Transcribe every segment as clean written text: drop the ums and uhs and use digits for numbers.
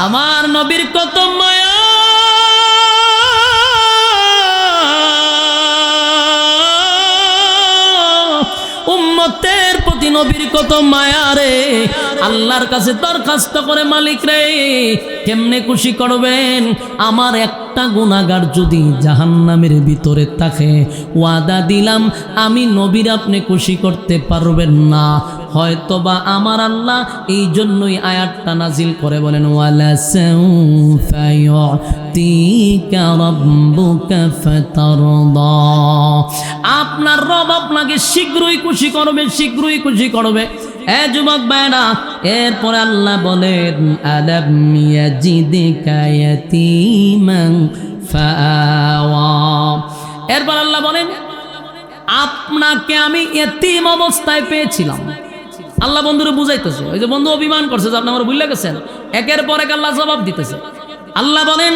আমার নবীর কত মায়া, উম্মতের প্রতি নবীর কত মায়া রে। আল্লাহর কাছে দরখাস্ত করে, মালিক রে কেমনে খুশি করবেন? আমার একটা গুনাহগার যদি জাহান্নামের ভিতরে থাকে, ওয়াদা দিলাম আমি নবীর আপনি খুশি করতে পারবেন না। হয়তোবা আমার আল্লাহ এই জন্যই আয়াতটা নাজিল করে বলেন, ওয়ালা সাউফা ইউতিকা রাব্বুকা ফাতারদা। আপনার রব আপনাকে শীঘ্রই খুশি করবে, শীঘ্রই খুশি করবে। এ যুবক ভাইরা, এরপরে আল্লাহ বলেন, আলাম ইয়াজিদকা ইয়াতীমান ফাআওয়া। এরপর আল্লাহ বলেন, আপনাকে আমি এতিম অবস্থায় পেয়েছিলাম। আল্লাহ বন্ধুরে বুঝাইতেছে, ওই যে বন্ধু অভিমান করছে যে আপনি আমার ভুলে গেছেন, একের পর এক আল্লাহ জবাব দিতেছে। আল্লাহ বলেন,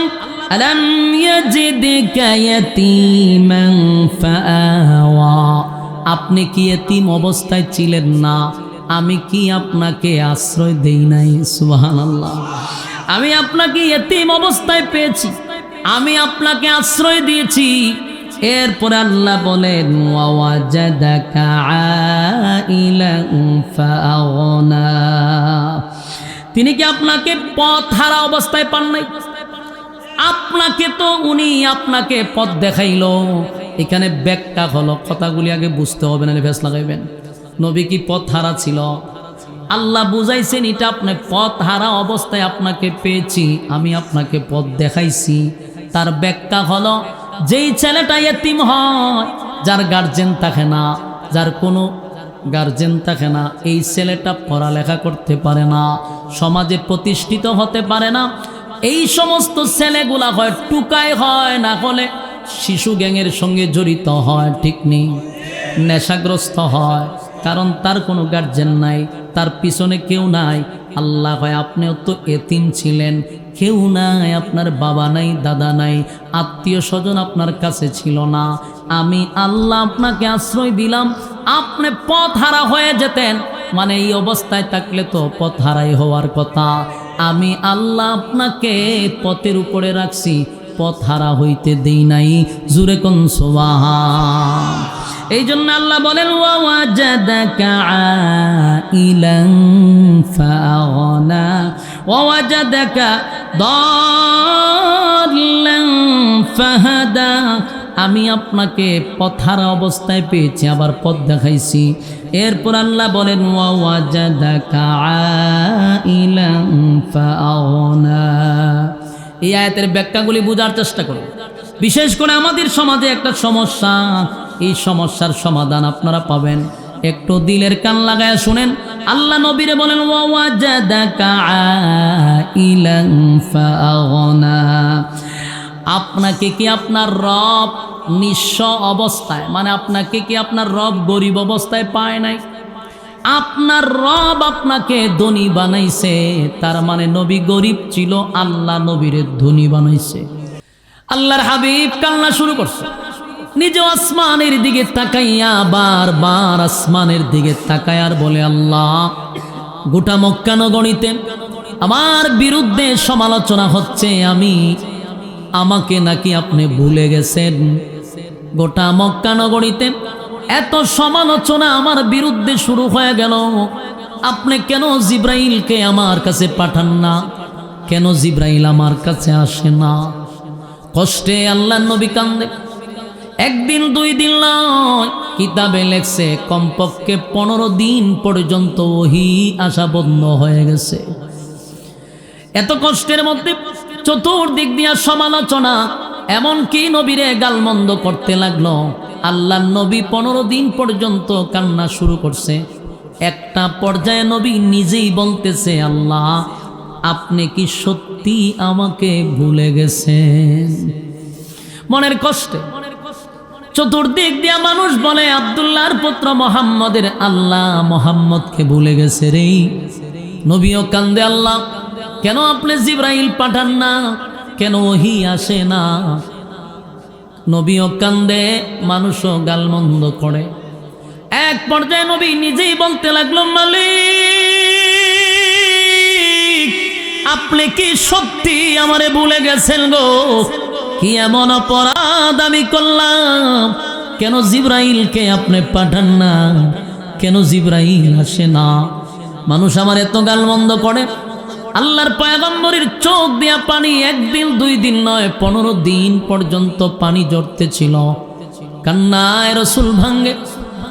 আলাম ইয়াজিদকা ইয়াতীমান ফাআওয়া। আপনি কি এতিম অবস্থায় ছিলেন না? আমি কি আপনাকে আশ্রয় দেই নাই? সুবহানাল্লাহ। আমি আপনাকে এতিম অবস্থায় পেয়েছি, আমি আপনাকে আশ্রয় দিয়েছি। এরপরে আল্লাহ বলেন, ওয়াজাদাকা আইলান ফাআগনা। তিনি কি আপনাকে পথ হারা অবস্থায় পান নাই? আপনাকে তো উনি আপনাকে পথ দেখাইলো। এখানে ব্যাখ্যা হলো, কথাগুলি আগে বুঝতে হবে, না ভেস লাগাইবেন। নবী কি পথ হারা ছিল? আল্লাহ বুঝাইছেন, এটা আপনি পথ হারা অবস্থায় আপনাকে পেয়েছি, আমি আপনাকে পথ দেখাইছি। তার ব্যাখ্যা হলো, যেই ছেলেটা এতিম হয়, যার গার্জেন থাকে না, যার কোনো গার্জেন থাকে না, এই ছেলেটা পড়ালেখা করতে পারে না, সমাজে প্রতিষ্ঠিত হতে পারে না। এই সমস্ত ছেলেগুলা হয় টুকায়, হয় না হলে শিশু গ্যাংয়ের সঙ্গে জড়িত হয়, ঠিক নেই, নেশাগ্রস্ত হয়, কারণ তার কোনো গার্জেন নাই, তার পিছনে কেউ নাই। আল্লাহ হয়, আপনিও তো এতিম ছিলেন, কেউ নাই, আপনার বাবা নাই, দাদা নাই, আত্মীয় স্বজন আপনার কাছে ছিল না। আমি আল্লাহ আপনাকে আশ্রয় দিলাম, আপনি পথ হারা হয়ে যেতেন, মানে এই অবস্থায় থাকলে তো পথ হারাই হওয়ার কথা। আমি আল্লাহ আপনাকে পথের উপরে রাখছি, পথ হারা হইতে দেই নাই। জুরে কোন সুবহান। এই জন্য আল্লাহ বলেন, ওয়াজাদাকা আইলান ফাআগনা ওয়াজাদাকা দাল্লান ফাহাদা। আমি আপনাকে পথ হারা অবস্থায় পেয়েছি, আবার পথ দেখাইছি। এরপর আল্লাহ বলেন, ওয়াজাদাকা আইলান ফাআগনা। এই আয়াতের ব্যাখ্যাগুলি বোঝার চেষ্টা করুন। বিশেষ করে আমাদের সমাজে একটা সমস্যা, এই সমস্যার সমাধান আপনারা পাবেন, একটু দিলের কান লাগায় শুনেন। আল্লাহ নবীরে বলেন, ওয়াজাদাকা আইলান ফাআগনা। আপনাকে কি আপনার রব নিঃস্ব অবস্থায়, মানে আপনাকে কি আপনার রব গরিব অবস্থায় পায় নাই? আপনার রব আপনাকে ধনী বানাইছে, তার মানে নবী গরিব ছিল, আল্লাহ নবীরে ধনী বানাইছে। আল্লাহর হাবিব কান্না শুরু করছে, নিজে আসমানের দিকে তাকাইয়া, বারবার আসমানের দিকে তাকায় আর বলে, আল্লাহ, গোটা মক্কা নগরীতে আমার বিরুদ্ধে সমালোচনা হচ্ছে, আমাকে নাকি আপনি ভুলে গেছেন? গোটা মক্কা নগরীতে এত সমালোচনা আমার বিরুদ্ধে শুরু হয়ে গেল, আপনি কেন জিব্রাইলকে আমার কাছে পাঠান না? কেন জিব্রাইল আমার কাছে আসে না? কষ্টে আল্লাহ নবী কান্দে। একদিন দুই দিন নয়, কিতাবে লেখছে কমপক্ষে 15 দিন পর্যন্ত ওহী আসা বন্ধ হয়ে গেছে। এত কষ্টের মধ্যে চতুর্দিক দিয়া সমালোচনা, এমনকি নবীরে গালমন্দ করতে লাগলো। আল্লাহ নবী 15 দিন পর্যন্ত কান্না শুরু করছে। একটা পর্যায়ে নবী নিজেই বলতেছে, আল্লাহ, আপনি কি সত্যি আমাকে ভুলে গেছেন? মনের কষ্টে চতুর্দিক দিয়া মানুষ বলে, আব্দুল্লাহর পুত্র মুহাম্মদের আল্লাহ মুহাম্মদকে ভুলে গেছে রে। নবীও কান্দে, আল্লাহ, কেন আপনি জিব্রাইল পাঠান না? কেন ওহী আসে না? নবীও কান্দে, মানুষও গালমন্দ করে। এক পর্যায়ে নবী নিজেই বলতে লাগলো, মালিক, আপনি কি সত্যি আমারে ভুলে গেছেন গো? কি এমন অপরাধ আমি করলাম? কেন জিবরাইলকে আপনি পাঠান না? কেন জিবরাইল আসে না? মানুষ আমার এত গালমন্দ করে, আল্লাহর পয়গম্বরের চোখ দিয়া পানি একদিন 2 দিন নয় 15 দিন পর্যন্ত পানি ঝরতেছিল। কান্নায় রসুল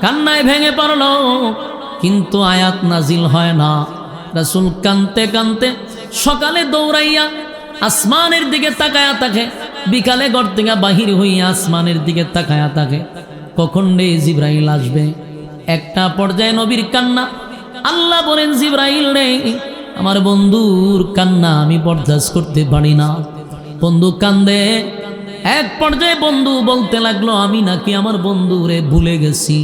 কান্নায় ভেঙে পড়ল, কিন্তু আয়াত নাজিল হয় না। রসুল কানতে কানতে সকালে দৌড়াইয়া আসমানের দিকে তাকায়া থাকে, বিকালে ঘর থেকে বাহির হইয়া আসমানের দিকে তাকায়া থাকে, কখন রে জিবরাইল আসবে। একটা পর্যায়ে নবীর কান্না, আল্লাহ বলেন জিবরাইল রে, আমার বন্ধুর কান্না আমি বরদাস্ত করতে পারি না। বন্ধু কান্দে। এক পর্যায়ে বন্ধু বলতে লাগলো, আমি নাকি আমার বন্ধুরে ভুলে গেছি।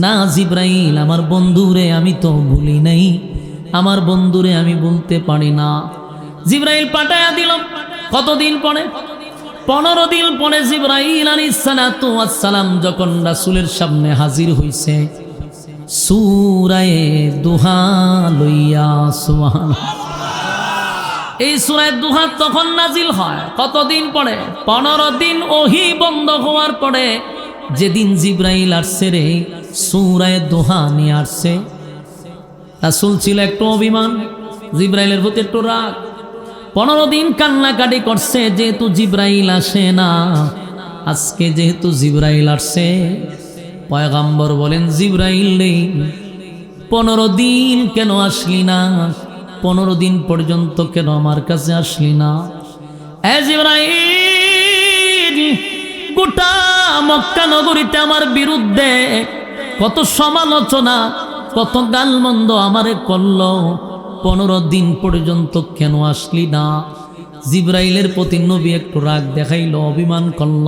না জিবরাইল, আমার বন্ধুরে আমি তো ভুলি নাই, আমার বন্ধুরে আমি বলতে পারি না। জিবরাইল পাঠায়া দিল। কতদিন পরে? 15 দিন পরে জিবরাইল আলাইহিস সালাতু ওয়াস সালাম যখন রাসূলের সামনে হাজির হইছে, সূরা দুহা লইয়া, সুবহানাল্লাহ, এই সূরা দুহা তখন নাজিল হয়। কতদিন পরে? 15 দিন ওহী বন্ধ হওয়ার পরে যেদিন জিবরাইল আসছে রে, সূরা দুহা নিয়ে আসছে। রাসূল ছিল একটু অভিমান, জিবরাইলের প্রতি একটু রাগ। 15 দিন কান্নাকাটি করছে, যেহেতু জিবরাইল আসে না। আজকে যেহেতু জিবরাইল আসছে, পয়গম্বর বলেন, জিবরাইল রে, 15 দিন কেন আসলি না? 15 দিন পর্যন্ত কেন আমার কাছে আসলি না? এ জিবরাইল, গোটা মক্কা নগরীতে আমার বিরুদ্ধে কত সমালোচনা, কত গালমন্দ আমারে করল, 15 দিন পর্যন্ত কেন আসলি না? জিবরাইলের প্রতি নবী একটু রাগ দেখাইল, অভিমান করল।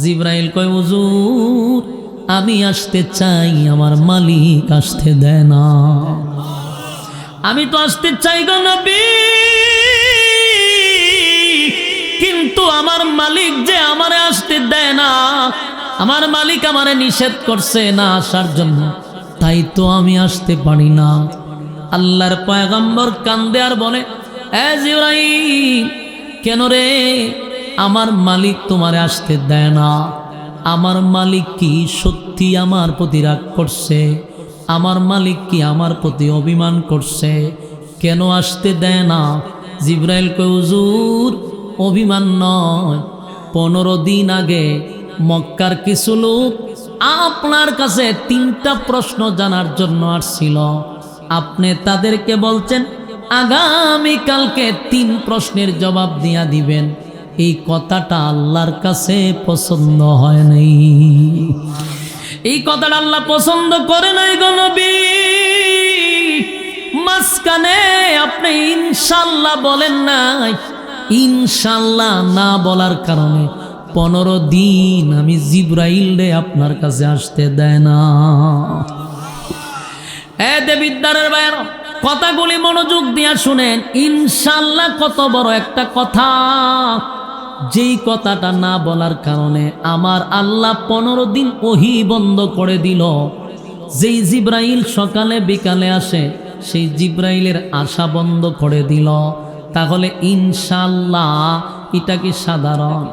জিবরাইল কয়, হুজুর আমি আসতে চাই, আমার মালিক আসতে দেয় না। আমি তো আসতে চাই গো নবী, কিন্তু আমার মালিক যে আমারে আসতে দেয় না, আমার মালিক আমারে নিষেধ করছে না আসার জন্য, তাই তো আমি আসতে পারি না। আল্লাহর পয়গম্বর কান্দে আর বলে, এ জিবরাইল, কেন রে? আমার মালিক তোমারে আসতে দেয় না? আমার মালিক কি সত্যি আমার প্রতি রাগ করছে? আমার মালিক কি আমার প্রতি অভিমান করছে? কেন আসতে দেয় না? জিবরাইল কয়, হুজুর অভিমান নয়, 15 দিন আগে মক্কার কিছু লোক আপনার কাছে 3টা প্রশ্ন জানার জন্য আসছিল। আপনি তাদেরকে বলছেন আগামী কালকে 3 প্রশ্নের জবাব দিয়া দিবেন। এই কথাটা আল্লাহর কাছে পছন্দ হয় নাই। এই কথাটা আল্লাহ পছন্দ করে নাই গো নবী। মাঝখানে আপনি ইনশাআল্লাহ বলেন নাই, ইনশাআল্লাহ না বলার কারণে 15 দিন আমি জিবরাইল রে আপনার কাছে আসতে দেয় না। এ দেবিদ্বারের ভাইয়েরা, কথাগুলি মনোযোগ দিয়া শুনেন। ইনশাআল্লাহ কত বড় একটা কথা, যেই কথাটা না বলার কারণে আমার আল্লাহ 15 দিন ওহী বন্ধ করে দিল। যেই জিবরাইল সকালে বিকালে আসে, সেই জিবরাইলের আশা বন্ধ করে দিল। তাহলে ইনশাআল্লাহ এটা কি সাধারণ?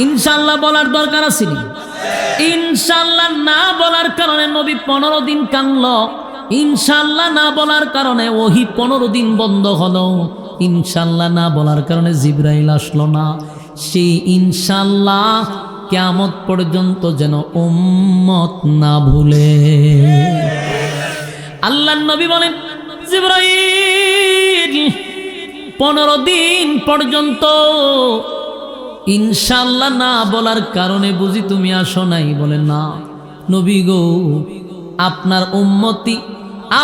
ইনশাআল্লাহ বলার দরকার আছে? ইনশাআল্লাহ না বলার কারণে নবী 15 দিন কানল। ইনশাআল্লাহ না বলার কারণে ওহী 15 দিন বন্ধ হলো। ইনশাআল্লাহ না বলার কারণে জিবরাইল আসলো না। সেই ইনশাআল্লাহ কিয়ামত পর্যন্ত যেন উম্মত না ভুলে। আল্লাহর নবী বলেন, জিবরাইল 15 দিন পর্যন্ত ইনশাআল্লাহ না বলার কারণে বুঝি তুমি আসো নাই? বলে না নবী গো, আপনার উম্মতি,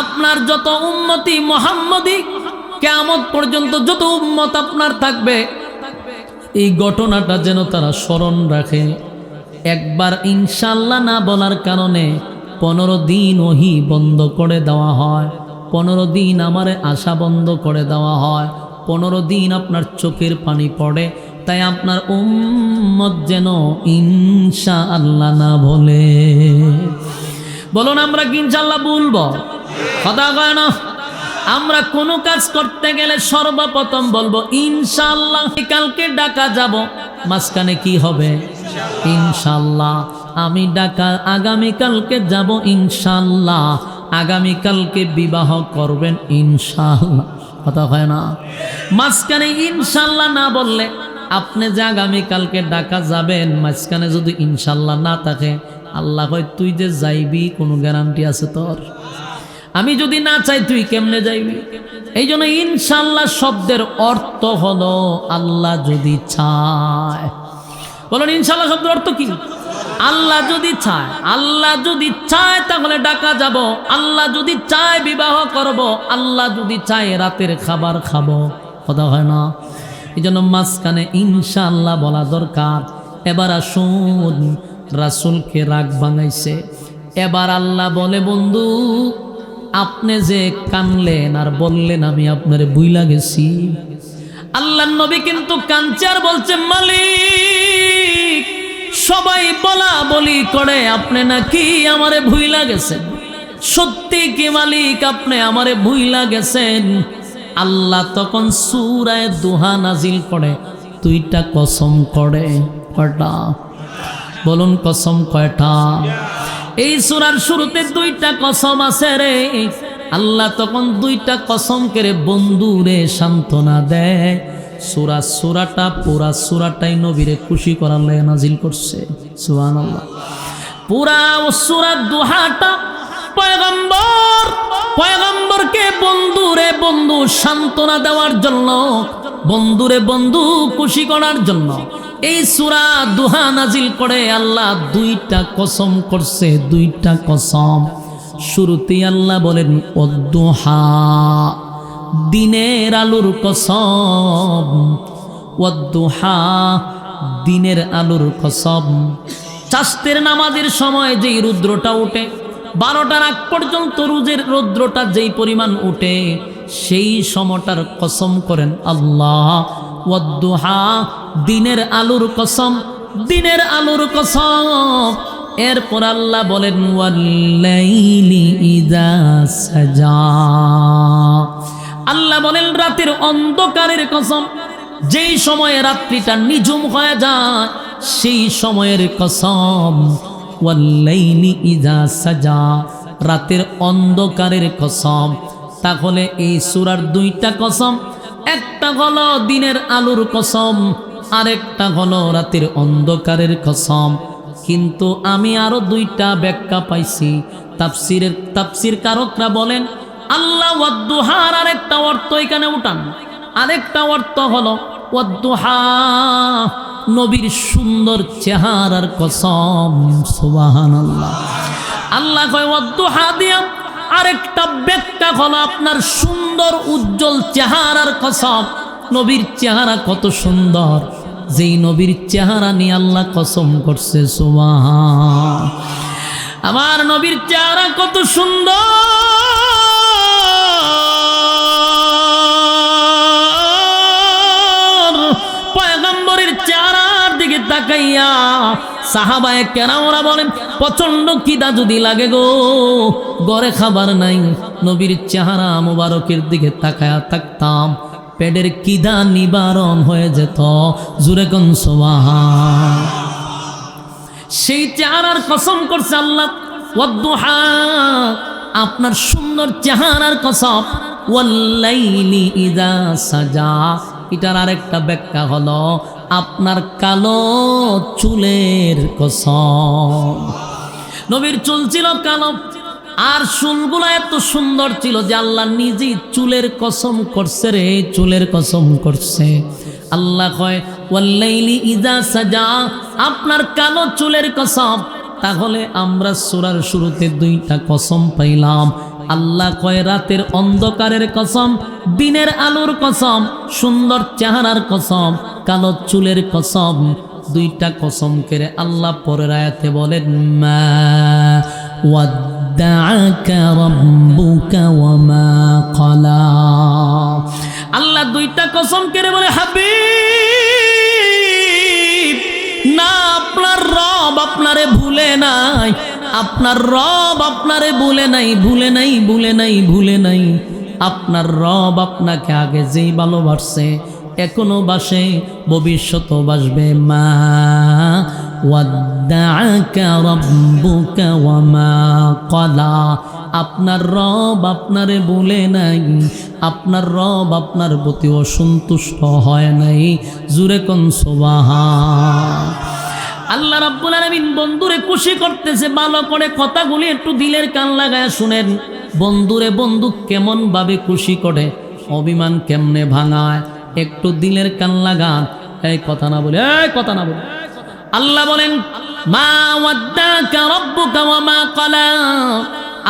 আপনার যত উম্মতি মুহাম্মদী, কিয়ামত পর্যন্ত যত উম্মত আপনার থাকবে, এই ঘটনাটা যেন তারা স্মরণ রাখে। একবার ইনশাআল্লাহ না বলার কারণে 15 দিন ওহী বন্ধ করে দেওয়া হয়, 15 দিন আমারে আশা বন্ধ করে দেওয়া হয়, 15 দিন আপনার চোখের পানি পড়ে। তাই আপনার উম্মত যেন ইনশাআল্লাহ না বলে। বলুন আমরা কি ইনশাআল্লাহ বলবো? কথা কয় না? আমরা কোনো কাজ করতে গেলে সর্বপ্রথম বলবো ইনশাআল্লাহ, কালকে ডাকা যাব, মাঝখানে কি হবে? ইনশাআল্লাহ। আমি ডাকা আগামীকালকে যাব ইনশাআল্লাহ, আগামীকালকে বিবাহ করবেন ইনশাআল্লাহ। কথা হয় না? মাঝখানে ইনশাআল্লাহ না বললে, আপনি যে আগামীকালকে ডাকা যাবেন, মাঝখানে যদি ইনশাআল্লাহ না থাকে, আল্লাহ কয় তুই যে যাইবি কোনো গ্যারান্টি আছে তোর? আমি যদি না চাই তুই কেমনে যাইবি? এই জন্য ইনশাআল্লাহ শব্দের অর্থ হলো আল্লাহ যদি চায়। বলুন ইনশাআল্লাহ শব্দের অর্থ কি? আল্লাহ যদি চায়। আল্লাহ যদি চায় তাহলে ডাকা যাব, আল্লাহ যদি চায় বিবাহ করব, আল্লাহ যদি চায় রাতের খাবার খাবো। কথা হয় না? এই জন্য মাঝখানে ইনশাআল্লাহ বলা দরকার। এবার আসুন, রাসূলকে রাগ বানাইছে, এবার আল্লাহ বলে বন্ধু আপনি যে কানলেন আর বললেন আমি আপনার বুইলা গেছি, আল্লাহর নবী কিন্তু কাঁদছে আর বলছে মালিক সবাই বলা বলি করে আপনি নাকি আমারে ভুইলা গেছেন, সত্যি কি মালিক আপনি আমারে ভুইলা গেছেন? আল্লাহ তখন সূরা দুহা নাজিল করে, দুইটা কসম করে। কয়টা? বলুন কসম কয়টা? এই সূরার শুরুতে দুইটা কসম আছে রে। আল্লাহ তখন দুইটা কসম করে বন্ধুরে সান্ত্বনা দেয়। সূরাটা পুরা সূরাটাই নবীরে খুশি করার লাগে নাজিল করছে। সুবহানাল্লাহ। পুরা সূরা দুহাটা পয়গম্বরকে বন্ধুরে বন্ধু সান্ত্বনা দেওয়ার জন্য, বন্ধুরে বন্ধু খুশি করার জন্য এই সূরা দুহা নাজিল করে। আল্লাহ দুইটা কসম করছে, দুইটা কসম। শুরুতেই আল্লাহ বলেন ওয়াদ্দুহা, দিনের আলোর কসম। ওয়াদ্দুহা, দিনের আলোর কসম। চাষতের নামাজের সময় যেই রুদ্রটা ওঠে, 12টার আগ পর্যন্ত রৌদ্রটা যেই পরিমাণ উঠে, সেই সময়টার কসম করেন আল্লাহ। ওয়াদ্দুহা, দিনের আলোর কসম, দিনের আলোর কসম। এরপর আল্লাহ বলেন ওয়াল্লাইলি ইযা সাজা, আল্লাহ বলেন রাতের অন্ধকারের কসম। যেই সময়ে রাত্রিটা নিঝুম হয়ে যায় সেই সময়ের কসম। ওয়াল্লাইলি ইযা সাজা, রাতের অন্ধকারের কসম। তাহলে এই সূরার দুইটা কসম, একটা হলো দিনের আলোর কসম, আরেকটা হলো রাতের অন্ধকারের কসম। কিন্তু আমি আরো দুইটা ব্যাখ্যা পাইছি। তাফসীর কারকরা বলেন আল্লাহ ওয়াদ্দুহার আরেকটা অর্থ এখানে উঠান। আরেকটা অর্থ হলো ওয়াদ্দুহা, নবীর সুন্দর চেহারার কসম। সুবহানাল্লাহ। আল্লাহ কয় ওয়াদ্দুহা দিয়া আরেকটা ব্যাখ্যা হলো আপনার সুন্দর উজ্জ্বল চেহারার কসম। নবীর চেহারা কত সুন্দর, যেই নবীর চেহারা নিয়ে আল্লাহ কসম করছে। সুবহান, আমার নবীর চেহারা কত সুন্দর। পয়গম্বরের চেহারার দিকে তাকাইয়া সাহাবায়ে কেরামরা বলেন প্রচন্ড খিদা যদি লাগে গো, ঘরে খাবার নাই, নবীর চেহারা মুবারকের দিকে তাকায়া থাকতাম, পেটের খিদা নিবারণ হয়ে যেত। জুরে কোন সুবহান। সেই চেহারার কসম করছে আল্লাহ। ওয়াদ্দুহা, আপনার সুন্দর চেহারার কসম। ওয়াল্লাইলি ইযা সাজা, এটার আরেকটা ব্যাখ্যা হলো আপনার কালো চুলের কসম। নবীর চুল ছিল কালো, আর চুলগুলো এত সুন্দর ছিল যে আল্লাহ নিজেই চুলের কসম করছে রে, চুলের কসম করছে। আল্লাহ কয় ওয়াল্লাইলি ইযা সাজা, আপনার কালো চুলের কসম। তাহলে আমরা সূরার শুরুতে দুইটা কসম পাইলাম। আল্লাহ কয় রাতের অন্ধকারের কসম, দিনের আলোর কসম, সুন্দর চেহারার কসম, কালো চুলের কসম। দুইটা কসম করে আল্লাহ পরের আয়াতে বলেন মা ওয়াদ্দাআকা রাব্বুকা ওয়া মা ক্বালা। আল্লাহ দুইটা কসম করে বলে হাবিব না, আপনার রব আপনারে ভুলে নাই, আপনার রব আপনারে ভুলে নাই, ভুলে নাই, ভুলে নাই, ভুলে নাই। আপনার রব আপনাকে আগে যেই ভালোবাসছে, এখনো বাসে, ভবিষ্যতও বাসবে। মা ওয়াদ্দাআকা রাব্বুকা ওয়া মা ক্বালা। আপনার রব আপনারে বলে নাই, আপনার রব আপনার প্রতি অসন্তুষ্ট হয় নাই। জুরে কোন সুবহান। আল্লাহ রাব্বুল আলামিন বন্ধুরে খুশি করতেছে। ভালো করে কথাগুলি একটু দিলের কান লাগায় শুনেন। বন্ধুরে বন্ধু কেমন ভাবে খুশি করে, অভিমান কেমনে ভাঙায়, একটু দিলের কান লাগান। এই কথা না বলে, এই কথা না বলে। আল্লাহ বলেন, মা ওয়াদ্দাকা রাব্বুকা ওয়া মা ক্বালা।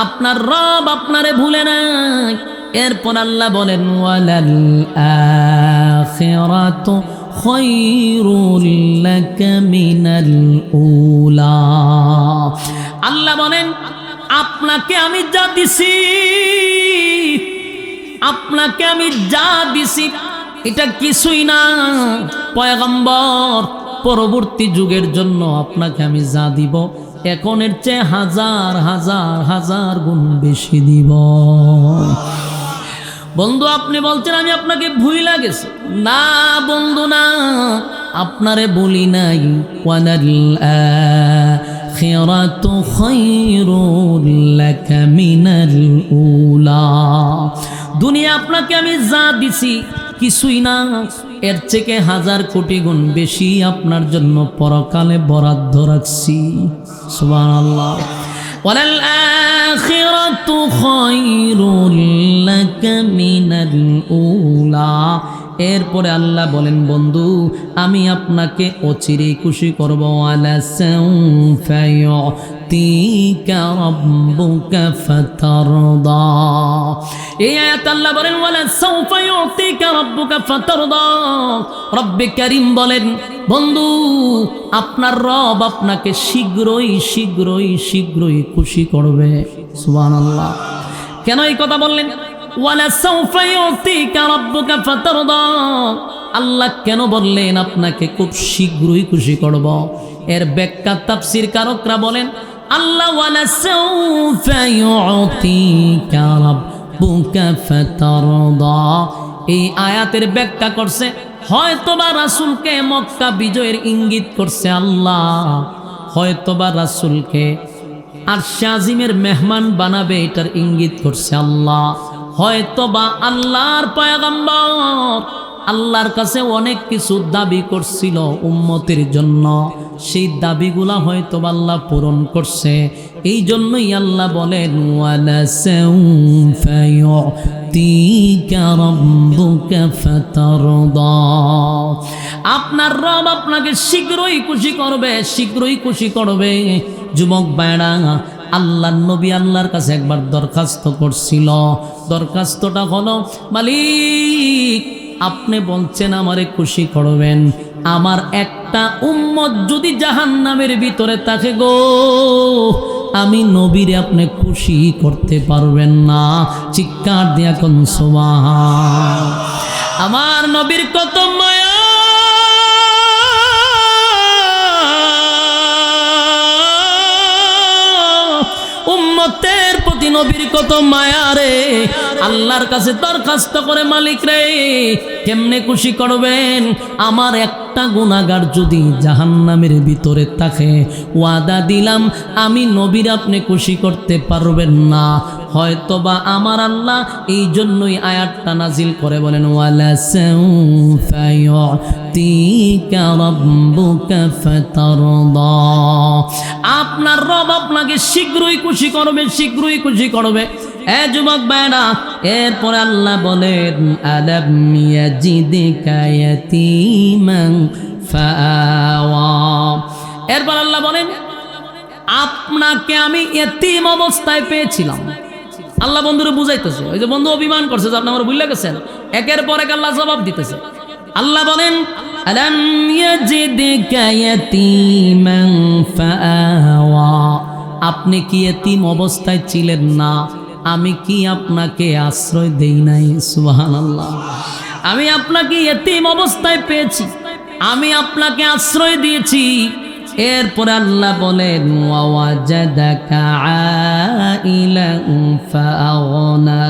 আপনার রব আপনারে ভুলে নাই। এরপর আল্লাহ বলেন, ওয়ালাল আখিরাতু খায়রুল লাকা মিনাল উলা। আল্লাহ বলেন, আপনাকে আমি যা দিছি, আপনাকে আমি যা দিছি এটা কিছুই না পয়গম্বর। পরবর্তী যুগের জন্য আপনাকে আমি যা দিব, এখনের চেয়ে হাজার হাজার হাজার গুণ বেশি দিব। বন্ধু আপনি বলছেন আমি আপনাকে ভুইলা গেছি। না বন্ধু না, আপনারে বলি নাই। ওয়ালাল আখিরাতু খায়রুল লাকা মিনাল উলা। দুনিয়া আপনাকে আমি যা দিছি কিছুই না, এর থেকে হাজার কোটি গুণ বেশি আপনার জন্য পরকালে বরাদ্দ রাখছি। সুবহানাল্লাহ। ওয়ালাল আখিরাতু খায়রুল লাকা মিনাল উলা। এরপরে আল্লাহ বলেন, বন্ধু আমি আপনাকে অচিরেই খুশি করব। ওয়ালা সাউফা ইউতিকা রাব্বুকা ফাতারদা। এই আয়াত আল্লাহ বলেন, ওয়ালা সাউফা ইউতিকা রাব্বুকা ফাতারদা। রব্বে কারীম বলেন, বন্ধু আপনার রব আপনাকে শীঘ্রই শীঘ্রই শীঘ্রই খুশি করবে। সুবহানাল্লাহ। কেন এই কথা বললেন? ওয়ালা সাউফা ইউতিকা রাব্বুকা ফাতারদা। আল্লাহ কেন বললেন আপনাকে খুব শীঘ্রই খুশি করব? এর ব্যাখ্যা তাফসীর কারকরা বলেন, আল্লাহ ওয়ালা সাউফা ইউতিকা রাব্বুকা ফাতারদা এই আয়াতের ব্যাখ্যা করছে, হয়তোবা রাসূলকে মক্কা বিজয়ের ইঙ্গিত করছে আল্লাহ, হয়তোবা রাসূলকে আরশে আজিমের মেহমান বানাবে এটার ইঙ্গিত করছে আল্লাহ, হয়তোবা আল্লাহর পয়গম্বর আল্লাহর কাছে অনেক কিছু দাবি করছিল উম্মতের জন্য, সেই দাবিগুলা হয়তো আল্লাহ পূরণ করছে। এই জন্যই আল্লাহ বলেন, ওয়ালা সাউফা ইউতিকা রাব্বুকা ফাতারদা। আপনার রব আপনাকে শীঘ্রই খুশি করবে, শীঘ্রই খুশি করবে। যুবক ভাইরা, আল্লাহর নবী আল্লাহর কাছে একবার দরখাস্ত করছিল। দরখাস্তটা হলো, মালিক আপনি বলছেন আমারে খুশি করবেন, আমার একটা উম্মত যদি জাহান্নামের ভিতরে থাকে গো, আমি নবীরে আপনি খুশি করতে পারবেন না। চিৎকার দিয়া কোন সুবহান। আমার নবীর কত মায়া, উম্মতের প্রতি নবীর কত মায়া রে। আল্লাহর কাছে দরখাস্ত করে, মালিক রে কেমনে খুশি করবেন, আমার একটা গুনাহগার যদি জাহান্নামের ভিতরে থাকে, ওয়াদা দিলাম আমি নবীর আপনি খুশি করতে পারবেন না। হয়তোবা আমার আল্লাহ এই জন্যই আয়াতটা নাজিল করে বলেন, ওয়ালা সাউফা ইউতিকা রাব্বুকা ফাতারদা। আপনার রব আপনাকে শীঘ্রই খুশি করবে, শীঘ্রই খুশি করবে। এ যুবক ভাইরা, এরপরে আল্লাহ বলেন, আলাম ইয়াজিদকা ইয়াতীমান ফাআওয়া। এরপর আল্লাহ বলেন, আপনাকে আমি এতিম অবস্থায় পেয়েছিলাম। আল্লাহ বন্ধুরে বুঝাইতেছে, ওই যে বন্ধু অভিমান করছে যে আপনি আমার ভুলে গেছেন, একের পর এক আল্লাহ জবাব দিতেছে। আল্লাহ বলেন, আলাম ইয়াজিদকা ইয়াতীমান ফাআওয়া। আপনি কি এতিম অবস্থায় ছিলেন না? আমি কি আপনাকে আশ্রয় দেই নাই? সুবহানাল্লাহ। আমি আপনাকে এতিম অবস্থায় পেয়েছি, আমি আপনাকে আশ্রয় দিয়েছি। এরপরে আল্লাহ বলেন, ওয়াওয়াজাদাকা আইলান ফাআগনা।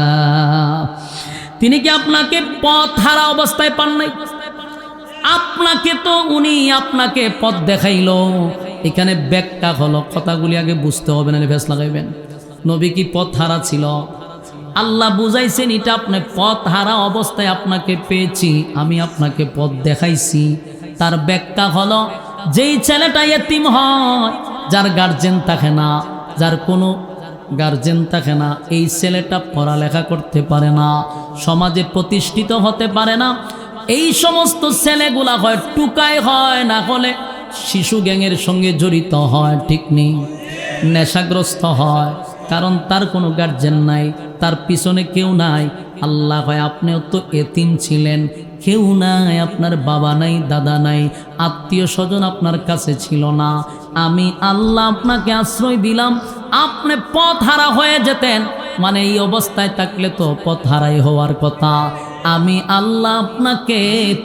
তিনি কি আপনাকে পথ হারা অবস্থায় পান নাই? আপনাকে তো উনি আপনাকে পথ দেখাইলো। এখানে ব্যাখ্যা হলো, কথাগুলি আগে বুঝতে হবে, না ভেস লাগাইবেন। নবী কি পথ হারা ছিল? আল্লাহ বুঝাইছেন এটা আপনি পথ হারা অবস্থায় আপনাকে পেয়েছি, আমি আপনাকে পথ দেখাইছি। তার ব্যাখ্যা হলো, যেই ছেলেটা ইয়েতিম হয়, যার গার্জেন থাকে না, যার কোনো গার্জেন থাকে না, এই ছেলেটা পড়ালেখা করতে পারে না, সমাজে প্রতিষ্ঠিত হতে পারে না। এই সমস্ত ছেলেগুলা হয় টুকায়, হয় না হলে শিশু গ্যাংয়ের সঙ্গে জড়িত হয়, ঠিক নেই, নেশাগ্রস্ত হয়, কারণ তার কোনো গার্জেন নাই, তার পিছনে কেউ নাই। আল্লাহ হয় আপনিও তো এতিম ছিলেন, কেউ নাই, আপনার বাবা নাই, দাদা নাই, আত্মীয় স্বজন আপনার কাছে ছিল না। আমি আল্লাহ আপনাকে আশ্রয় দিলাম, আপনি পথ হারা হয়ে যেতেন, মানে এই অবস্থায় থাকলে তো পথ হারাই হওয়ার কথা। আমি আল্লাহ আপনাকে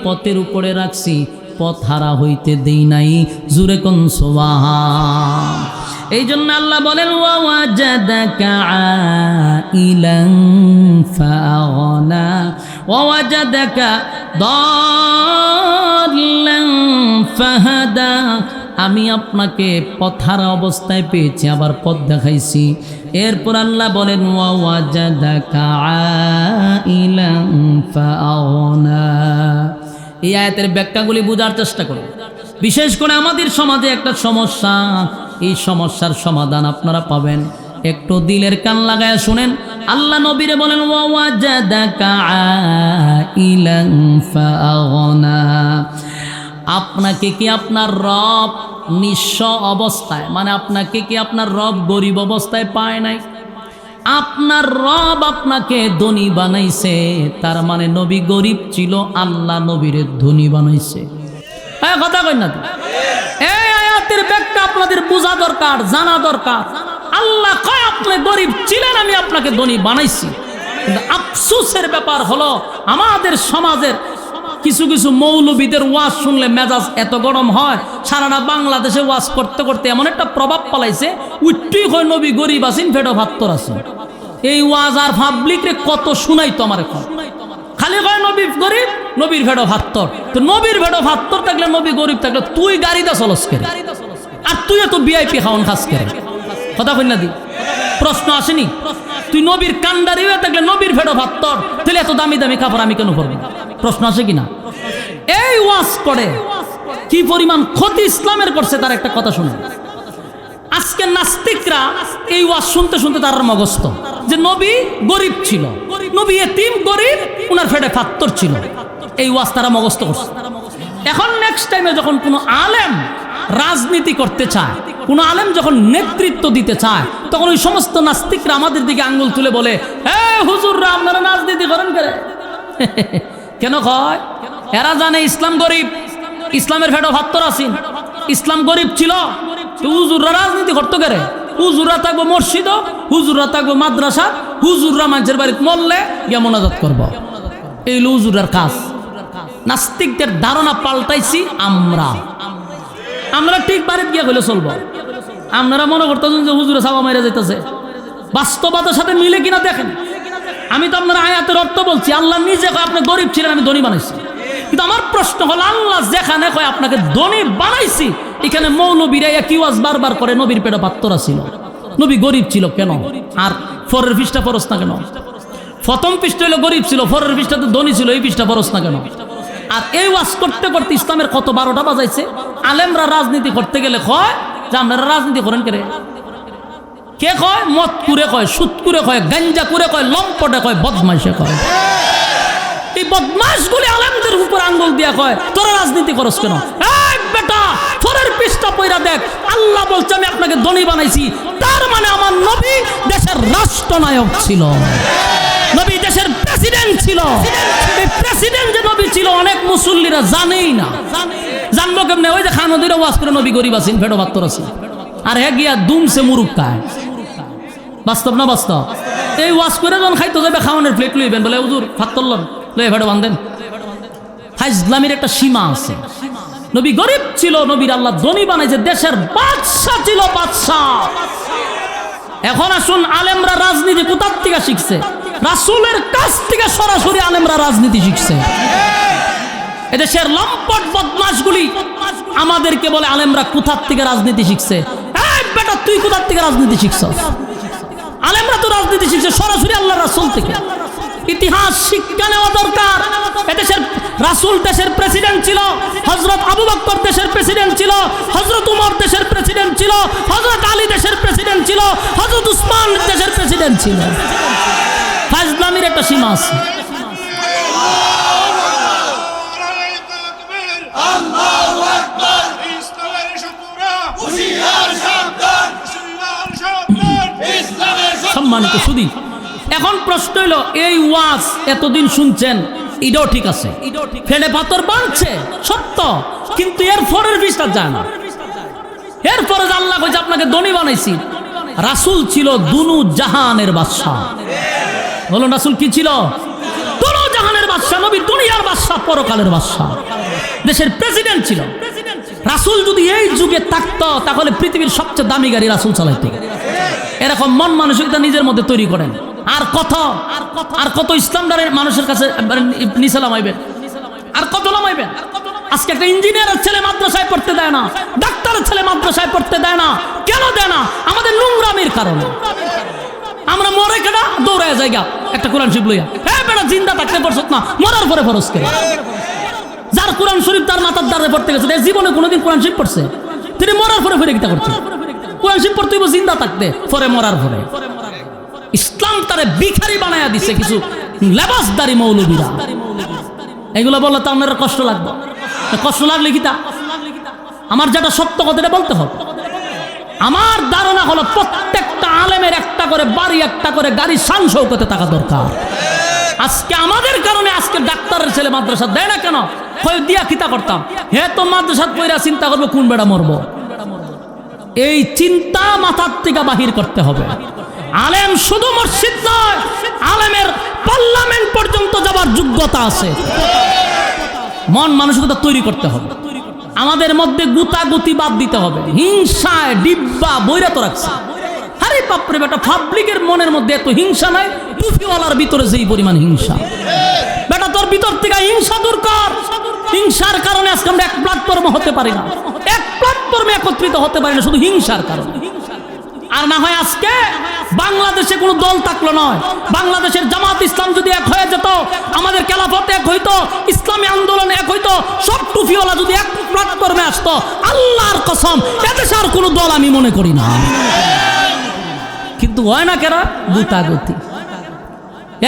পথের উপরে রাখছি, পথ হারা হইতে দেই নাই। জুরে কোন সুবহান। এই জন্য আল্লাহ বলেন, ওয়াজাদাকা আইলান ফাআগনা ওয়াজাদাকা দাল্লান ফাহাদা। আমি আপনাকে পথ হারা অবস্থায় পেয়েছি, আবার পথ দেখাইছি। এরপর আল্লাহ বলেন, ওয়াজাদাকা আইলান ফাআগনা। এই আয়াতের ব্যাখ্যাগুলি বোঝার চেষ্টা করুন। বিশেষ করে আমাদের সমাজে একটা সমস্যা, এই সমস্যার সমাধান আপনারা পাবেন, একটু দিলের কান লাগায় শুনেন। আল্লাহ নবীরে বলেন, ওয়াজাদাকা আইলান ফাআগনা। আপনাকে কি আপনার রব নিঃস্ব অবস্থায়, মানে আপনাকে কি আপনার রব গরিব অবস্থায় পায় নাই? আপনার রব আপনাকে ধনী বানাইছে, তার মানে নবী গরিব ছিল, আল্লাহ নবীরে ধনী বানাইছে। কথা কই না? এই আয়াতের ব্যাখ্যা আপনাদের বোঝা দরকার, জানা দরকার। আল্লাহ কয় আপনি গরিব ছিলেন, আমি আপনাকে ধনী বানাইছি। কিন্তু আফসোসের ব্যাপার হলো, আমাদের সমাজের কিছু কিছু মৌলবীদের ওয়াজ শুনলে মেজাজ এত গরম হয়, সারাটা বাংলাদেশে ওয়াজ করতে করতে এমন একটা প্রভাব পালাইছে, উঠতেই হয় নবী গরিব আছেন, ফেটো ভাত্তর আছেন। এই ওয়াজ আর পাবলিক রে কত শুনাই তো আমার এখন, খালি কয় নবী গরিব, নবীর ভেড়ো ভাত্তর। তো নবীর ভেড়ো ভাত্তর থাকলে, নবী গরিব থাকলে তুই গাড়িতে চলস করে, আর তুই এত ভিআইপি খাওয়ান খাস করে। কথা কই না দি? প্রশ্ন আসেনি? তুই নবীর কান্ডারি হয়ে থাকলে, নবীর ভেড়ো ভাত্তর, তাহলে এত দামি দামি কাপড় আমি কেন পরবো? প্রশ্ন আসে কিনা? এই ওয়াজ করে কি পরিমাণ ক্ষতি ইসলামের করছে, তার একটা কথা শুনে। আজকে নাস্তিকরা এই ওয়াজ শুনতে শুনতে তার মগস্ত, যে নবী গরিব ছিল, নবী এতিম গরিব, উনার ফেটে ফাত্তর ছিল, এই ওয়াজ তারা মগস্ত করছে। এখন নেক্সট টাইমে যখন কোনো আলেম রাজনীতি করতে চায়, কোনো আলেম যখন নেতৃত্ব দিতে চায়, তখন ওই সমস্ত নাস্তিকরা আমাদের দিকে আঙ্গুল তুলে বলে, হুজুররা আপনারা রাজনীতি করেন করে। কেন কয়? এরা জানে ইসলাম গরিব, ইসলামের ফেটো ভাত্তর আসিন, ইসলাম গরিব ছিল, হুজুররা রাজনীতি করতে গেলে। হুজুররা থাকবো মসজিদ, হুজুররা থাকবো মাদ্রাসা, হুজুররা মানুষের বাড়িতে মরলে গিয়ে মোনাজাত করবো, এই হুজুরের কাজ। নাস্তিকদের ধারণা পাল্টাইছি আমরা। আমরা ঠিক বাড়িতে গিয়ে হলে চলবো। আপনারা মনে করতেছেন যে হুজুরে সাবা মাইরা যাইতেছে, বাস্তবতার সাথে মিলে কিনা দেখেন। আমি তো আপনার আয়াতের অর্থ বলছি, আল্লাহ নিজে কয় আপনি গরিব ছিলেন, আমি ধনী বানাইছি। কিন্তু আমার প্রশ্ন হলো, আল্লাহ যেখানে কয় আপনাকে ধনী বানাইছি, এখানে মৌলবীরা কি ওয়াজ বারবার করে নবীর পেটে পাত্তরা ছিল, নবী গরিব ছিল কেন? আর ফরের পৃষ্ঠা ফরস না কেন? প্রথম পৃষ্ঠা হলো গরিব ছিল, ফরের পৃষ্ঠাতে ধনী ছিল, এই পৃষ্ঠা ফরস না কেন? আর এই ওয়াজ করতে করতে ইসলামের কত 12টা বাজাইছে। আলেমরা রাজনীতি করতে গেলে কয় যে আপনারা রাজনীতি করেন কে? কে কয়? মদ কুরে কয়, সুদ কুরে কয়, গাঞ্জা কুরে কয়, লম্পটে কয়, বদমাইশে কয়। এই বদমাইশগুলি আলেমদের উপর আঙ্গুল দিয়া কয় তোরা রাজনীতি করস কেন? এই বেটা, ফরের পৃষ্ঠা পয়রা দেখ, আল্লাহ বলছে আমি আপনাকে ধনী বানাইছি, তার মানে আমার নবী দেশের রাষ্ট্রনায়ক ছিল, নবী দেশের প্রেসিডেন্ট ছিল। এই প্রেসিডেন্ট যে নবী ছিল অনেক মুসল্লিরা জানেই না। জানবো কেমনে? ওই যে খানদিরা ওয়াজ করে নবী গরিব আছেন, ফেটো ভাত্তর আছেন, আর হে গিয়া দুমসে মুরুক খায়। বাস্তব না বাস্তব? এই ওয়াজ করে যখন খাইতে যাবে, খাওয়ানোর প্লেট লইবেন, বলে হুজুর ফাত্তর লন, লয়ে ফেটো বান্ধেন। ফাইজলামির একটা সীমা আছে। নবী গরিব ছিল, নবীর আল্লাহ ধনী বানাইছে, দেশের বাদশা ছিল, বাদশা। এখন আসুন, আলেমরা রাজনীতি কোথার থেকে শিখছে? রাসূলের কাছ থেকে সরাসরি আলেমরা রাজনীতি শিখছে। এদেশের লম্পট বদমাশগুলি আমাদেরকে বলে আলেমরা কোথা থেকে রাজনীতি শিখছে। এই বেটা, তুই কোথা থেকে রাজনীতি শিখছস? আলেমরা তো রাজনীতি শিখছে সরাসরি আল্লাহ রাসূল থেকে। ইতিহাস শিক্ষা নেওয়া দরকার। এদেশের রাসূল দেশের প্রেসিডেন্ট ছিল, হযরত আবু বকর দেশের প্রেসিডেন্ট ছিল, হযরত উমর দেশের প্রেসিডেন্ট ছিল, হযরত আলী দেশের প্রেসিডেন্ট ছিল, হযরত উসমান দেশের প্রেসিডেন্ট ছিল। ফাজলামির একটা সীমা আছে। সম্মানিত সুধী, এখন প্রশ্ন হইল, এই ওয়াজ এতদিন শুনছেন, এটাও ঠিক আছে, ফেলে পাথর বাঁধছে সত্য, কিন্তু এর পরের বিষটা যায় না। এরপরে আল্লাহ কইছে আপনাকে ধনী বানাইছি। রাসূল ছিল দুনু জাহানের বাদশা। বলুন, রাসূল কি ছিল? দুনু জাহানের বাদশা, নবী দুনিয়ার বাদশা, পরকালের বাদশা, দেশের প্রেসিডেন্ট ছিল। রাসূল যদি এই যুগে থাকতো তাহলে পৃথিবীর সবচেয়ে দামি গাড়ি রাসূল চালাইতো। এরকম মন মানসিকতা নিজের মধ্যে তৈরি করেন। আর কত ইসলামদারের মানুষের কাছে নিচে নামাইবেন, আর কত নামাইবেন? আজকে একটা ইঞ্জিনিয়ারের ছেলে মাদ্রাসায় পড়তে দেয় না, ডাক্তারের ছেলে মাদ্রাসায় পড়তে দেয় না। কেন দেয় না? আমাদের নোংরামির কারণে। আমরা মরে কেনা দৌড়ায় জায়গা একটা কোরআন শরীফ লইয়া, হ্যাঁ বেটা জিন্দা থাকতে পারছত না, মরার পরে ফরজ করে। যার কোরআন শরীফ তার মাথার দ্বারে পড়তে গেছে, জীবনে কোনোদিন কোরআন শরীফ পড়ছে? তিনি মরার পরে ফিরে গীতা করছে। কোরআন শরীফ পড়তে হইব জিন্দা থাকতে, পরে মরার পরে। ইসলাম তারে ভিখারি বানায়া দিছে কিছু লেবাসদারি মৌলবীরা। এগুলো বললে তো আপনার কষ্ট লাগবে। কষ্ট লাগলে গীতা, আমার যেটা সত্য কথাটা বলতে হবে। আমার ধারণা হলো প্রত্যেকটা আলেমের একটা করে বাড়ি, একটা করে গাড়ি, শান শৌকতে থাকা দরকার। আজকে আমাদের কারণে আজকে ডাক্তারের ছেলে মাদ্রাসা দেয় না কেন? দিয়া কিতা করতাম, হে তো মাদ্রাসা পয়রা চিন্তা করবো কোন বেড়া মরবো। এই চিন্তা মাথার থেকে বাহির করতে হবে। আলেম শুধু মসজিদ নয়, আলেমের পার্লামেন্ট পর্যন্ত যাবার যোগ্যতা আছে। মন মানসিকতা তৈরি করতে হবে। আমাদের মধ্যে গুতাগুতি বাদ দিতে হবে। হিংসায় ডিব্বা বইরা তো রাখছে। আরে বাপরে বেটা, পাবলিকের মনের মধ্যে এত হিংসা নাই, টুপিওয়ালার ভিতরে যেই পরিমাণ হিংসা। বেটা তোর ভিতর থেকে হিংসা দূর কর। হিংসার কারণে আজকে আমরা এক প্ল্যাটফর্মে হতে পারি না, এক প্ল্যাটফর্মে একত্রিত হতে পারি না, শুধু হিংসার কারণে। আর না হয় আজকে বাংলাদেশে কোনো দল থাকলো নয়, বাংলাদেশের জামাত ইসলাম যদি এক হয়ে যেত, আমাদের খেলাফত এক হইতো, ইসলামী আন্দোলন এক হইতো, সব টুপিওয়ালা যদি এক প্ল্যাটফর্মে আসতো, আল্লাহর কসম এদেশে আর কোনো দল আমি মনে করি না। কিন্তু হয় না কেন? গুতাগুতি।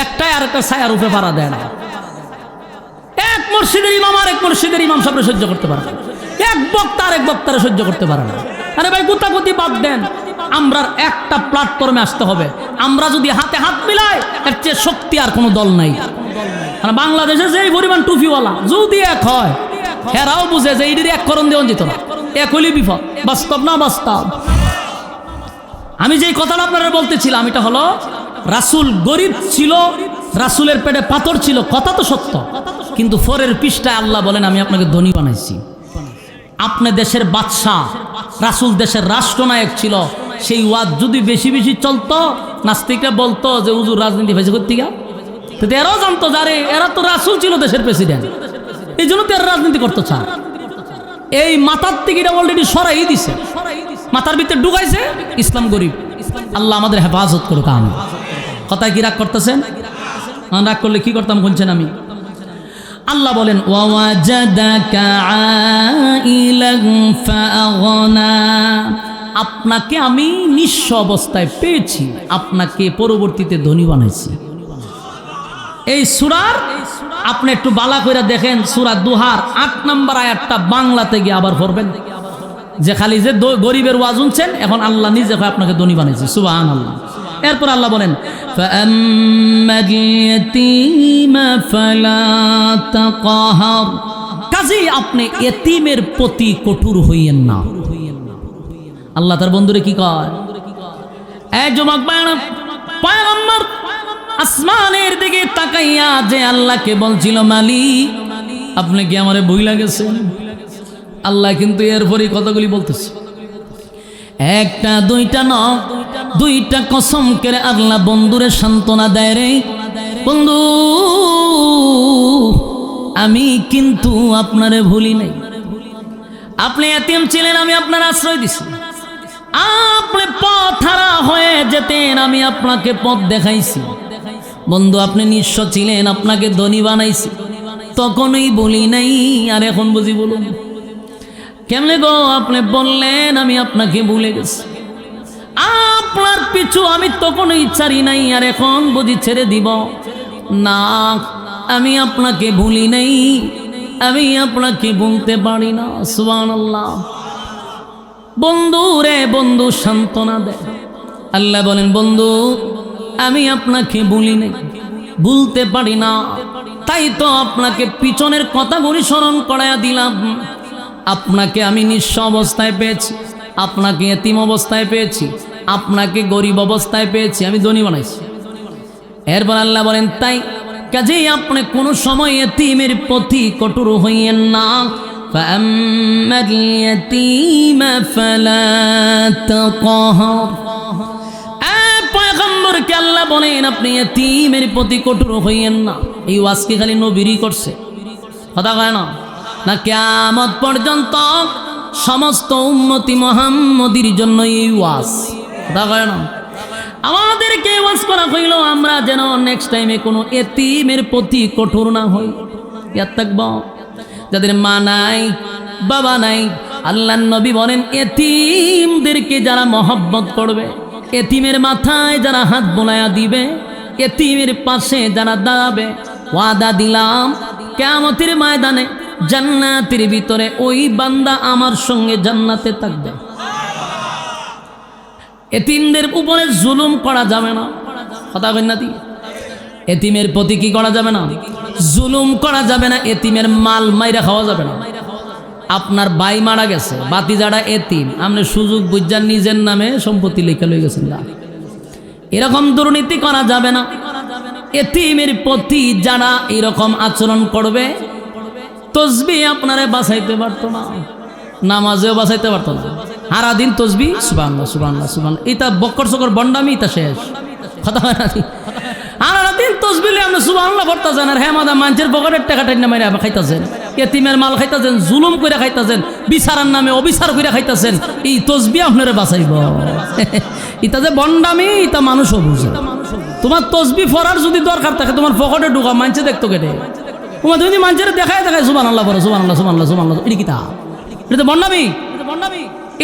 একটাই আর একটা ছায়ার উপরে পাড়া দেয় না। এক মসজিদের ইমাম আর এক মসজিদের ইমাম সামনে সহ্য করতে পারে না, এক বক্তা আর এক বক্তারে সহ্য করতে পারে না। আরে ভাই, গুতাগুতি বাদ দেন, আমরা একটা প্ল্যাটফর্মে আসতে হবে। আমরা যদি হাতে হাত মিলাই, এর চেয়ে শক্তি আর কোনো দল নাই। কারণ বাংলাদেশে যে পরিমাণ টুপিওয়ালা যদি এক হয়, এরাও বুঝে যে এইটির এক করণ দেওয়া যেত না, এক হইলে বিপদ। বাস্তব না বাস্তব? আমি যেই কথাটা আপনারা বলতেছিলাম, এটা হলো রাসূল গরিব ছিল, রাসূলের পেটে পাথর ছিল, কথা তো সত্য। কিন্তু পরের পৃষ্ঠায় আল্লাহ বলেন আমি আপনাকে ধনী বানাইছি। আপনি দেশের বাদশাহ, রাসূল দেশের রাষ্ট্রনায়ক ছিল। সেই ওয়াজ যদি বেশি বেশি চলতো, নাস্তিকরা বলতো যে হুজুর রাজনীতি হয়েছে কোত্থেকে? তো এরাও জানতো যারে এরা তো রাসূল ছিল দেশের প্রেসিডেন্ট, এই জন্য তো এরা রাজনীতি করতে চায়। এই মাথার থেকে এটা অলরেডি সরাই দিছে, মাথার ভিতরে ঢুকাইছে ইসলাম গরিব। আল্লাহ আমাদের হেফাজত করুক। আমি কথায় কি রাগ করতেছেন? রাগ করলে কি করতাম বলছেন আমি? আল্লাহ বলেন ওয়াজাদাকা আইলান ফাআগনা, আপনাকে আমি নিঃস্ব অবস্থায় পেয়েছি, আপনাকে পরবর্তীতে ধনী বানাইছি। এই সূরার আপনি একটু বালা করে দেখেন, সূরা দুহার 8 নম্বর আয়াতটা বাংলাতে গিয়ে আবার পড়বেন, যে খালি যে গরিবের ওয়াজ শুনছেন, এখন আল্লাহ নিজে আপনাকে ধনী বানাইছে। সুবহানাল্লাহ। এরপর আল্লাহ বলেন কাজেই আপনি এতিমের প্রতি কঠোর হইয়েন না। আল্লাহ তার বন্ধুরে কি কয়? এই যুবক পয়গম্বর আসমানের দিকে তাকাইয়া যে আল্লাহকে বলছিল মালিক আপনি কি আমারে ভুইলা গেছেন? আল্লাহ কিন্তু এরপরই কথাগুলি বলতেছে, একটা দুইটা ন, দুইটা কসম করে আল্লাহ বন্ধুরে সান্ত্বনা দেয় রে। বন্ধু আমি কিন্তু আপনারে ভুলি নাই। আপনি এতিম ছিলেন, আমি আপনার আশ্রয় দিছি। আপনি পথ হারা হয়ে যেতেন, আমি আপনাকে পথ দেখাইছি। বন্ধু আপনি নিঃস্ব ছিলেন, আপনাকে ধনী বানাইছি, তখনই বলি নাই। আর এখন বুঝি বলুন কেমনে গো? আপনি বললেন, আমি আপনাকে ভুলে গেছি। আপনার পিছু আমি তখনই ছাড়ি নাই, আর এখন বুঝি ছেড়ে দিব না। আমি আপনাকে ভুলি নাই, আমি আপনাকে ভুলতে পারি না। সুবহানাল্লাহ। বন্ধু রে বন্ধু সান্ত্বনা দে। আল্লাহ বলেন বন্ধু আমি আপনাকে ভুলি নাই, ভুলতে পারি না, তাই তো আপনাকে পিছনের কথাগুলি স্মরণ করাইয়া দিলাম। আপনাকে আমি নিঃস্ব অবস্থায় পেয়েছি, আপনাকে এতিম অবস্থায় পেয়েছি, আপনাকে গরিব অবস্থায় পেয়েছি, আমি ধনী বানাইছি। এরপর আল্লাহ বলেন তাই কাজেই আপনি কোনো সময় এতিমের প্রতি কঠোর হইয়েন না। فأما اليتيم فلا تقهر। পয়গম্বরকে আল্লাহ বলেন আপনি এতিমের প্রতি কঠোর হইয়েন না। এই ওয়াজ কি খালি নবীরই করছে? কথা কয় না? না কিয়ামত পর্যন্ত সমস্ত উম্মতি মুহাম্মদীর জন্য এই ওয়াজ। কথা কয় না? আমাদেরকে ওয়াজ করা হইল আমরা যেন নেক্সট টাইমে কোনো এতিমের প্রতি কঠোর না হই। ইয়াদ থাকবো। যাদের মা নাই বাবা নাই, আল্লাহর নবী বলেন এতিমদেরকে যারা মহব্বত করবে, এতিমের মাথায় যারা হাত বোলায়া দিবে, এতিমের পাশে যারা দাঁড়াবে, ওয়াদা দিলাম কিয়ামতের ময়দানে জান্নাতের ভিতরে ওই বান্দা আমার সঙ্গে জান্নাতে থাকবে। এতিমদের উপরে জুলুম করা যাবে না। কথা বলেন না? এতিমের প্রতি কি করা যাবে না? জুলুম করা যাবে না। এতিমের মাল মাইরা খাওয়া যাবে না। আপনার ভাই মারা গেছে, বাতিজারা এতিম, আপনি সুযোগ বুঝার নিজের নামে সম্পত্তি লেখা লয়ে গেছেন না, এরকম দুর্নীতি করা যাবে না। এতিমের প্রতি যারা এরকম আচরণ করবে, তসবিহ আপনারে বাঁচাইতে পারতো না, নামাজেও বাঁচাইতে পারতো না। সারাদিন তসবিহ সুবহানাল্লাহ সুবহানাল্লাহ সুবহানাল্লাহ, এটা বক্কর সকর বন্ডামি, এটা শেষ। কথা হয় না? সারাদিন তসবিহ আপনি সুবহানাল্লাহ পড়তেছেন, আর হ্যাঁ মাদা মানুষের পকেটের টাকা টাইনা মাইরা খাইতেছেন, এতিমের মাল খাইতেছেন, জুলুম করে খাইতেছেন, বিচারের নামে অবিচার করে খাইতেছেন। এই তসবিহ আপনারে বাঁচাইব? এটা যে বন্ডামি, এটা মানুষও বুঝে। তোমার তসবিহ পড়ার যদি দরকার থাকে, তোমার পকেটে ঢুকা মানুষে দেখতো কেটে, তোমার তুমি মানুষের দেখায় দেখায় সুবহানাল্লাহ পড়ো, সুবহানাল্লাহ সুবহানাল্লাহ সুবহানাল্লাহ, এটা কি তা? এটা তো বন্ডামি।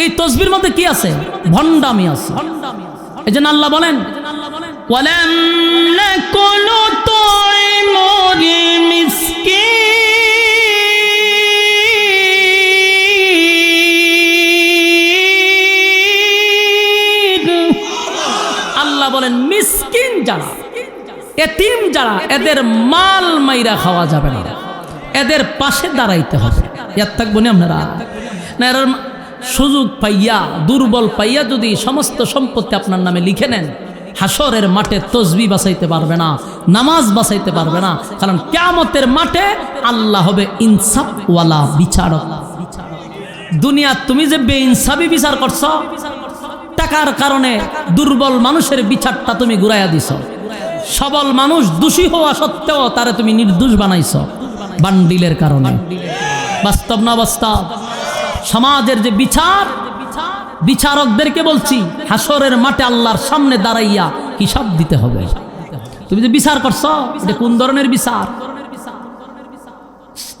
এই তসবির মধ্যে কি আছে? ভন্ডামি আছে। এই জন্য আল্লাহ বলেন ওয়ালাম নাকুনু তুইমুল মিসকিন। আল্লাহ বলেন মিসকিন যারা, এতিম যারা, এদের মাল মাইরা খাওয়া যাবে না, এদের পাশে দাঁড়াইতে হবে। ইয়াদ থাকবো না আপনারা? না এর সুযোগ পাইয়া, দুর্বল পাইয়া যদি সমস্ত সম্পত্তি আপনার নামে লিখে নেন, হাসরের মাঠে তসবিহ বাঁচাইতে পারবে না, নামাজ বাঁচাইতে পারবে না। কারণ কিয়ামতের মাঠে আল্লাহ হবে ইনসাফওয়ালা বিচারক। দুনিয়া তুমি যে বেইনসাফি বিচার করছ, টাকার কারণে দুর্বল মানুষের বিচারটা তুমি ঘুরাইয়া দিছ, সবল মানুষ দোষী হওয়া সত্ত্বেও তারে তুমি নির্দোষ বানাইছ বান্ডিলের কারণে। বাস্তব না বাস্তব? সমাজের যে বিচার, বিচারকদেরকে বলছি হাসরের মাঠে আল্লাহর সামনে দাঁড়াইয়া হিসাব দিতে হবে। তুমি যে বিচার করছো, এটা কোন ধরনের বিচার?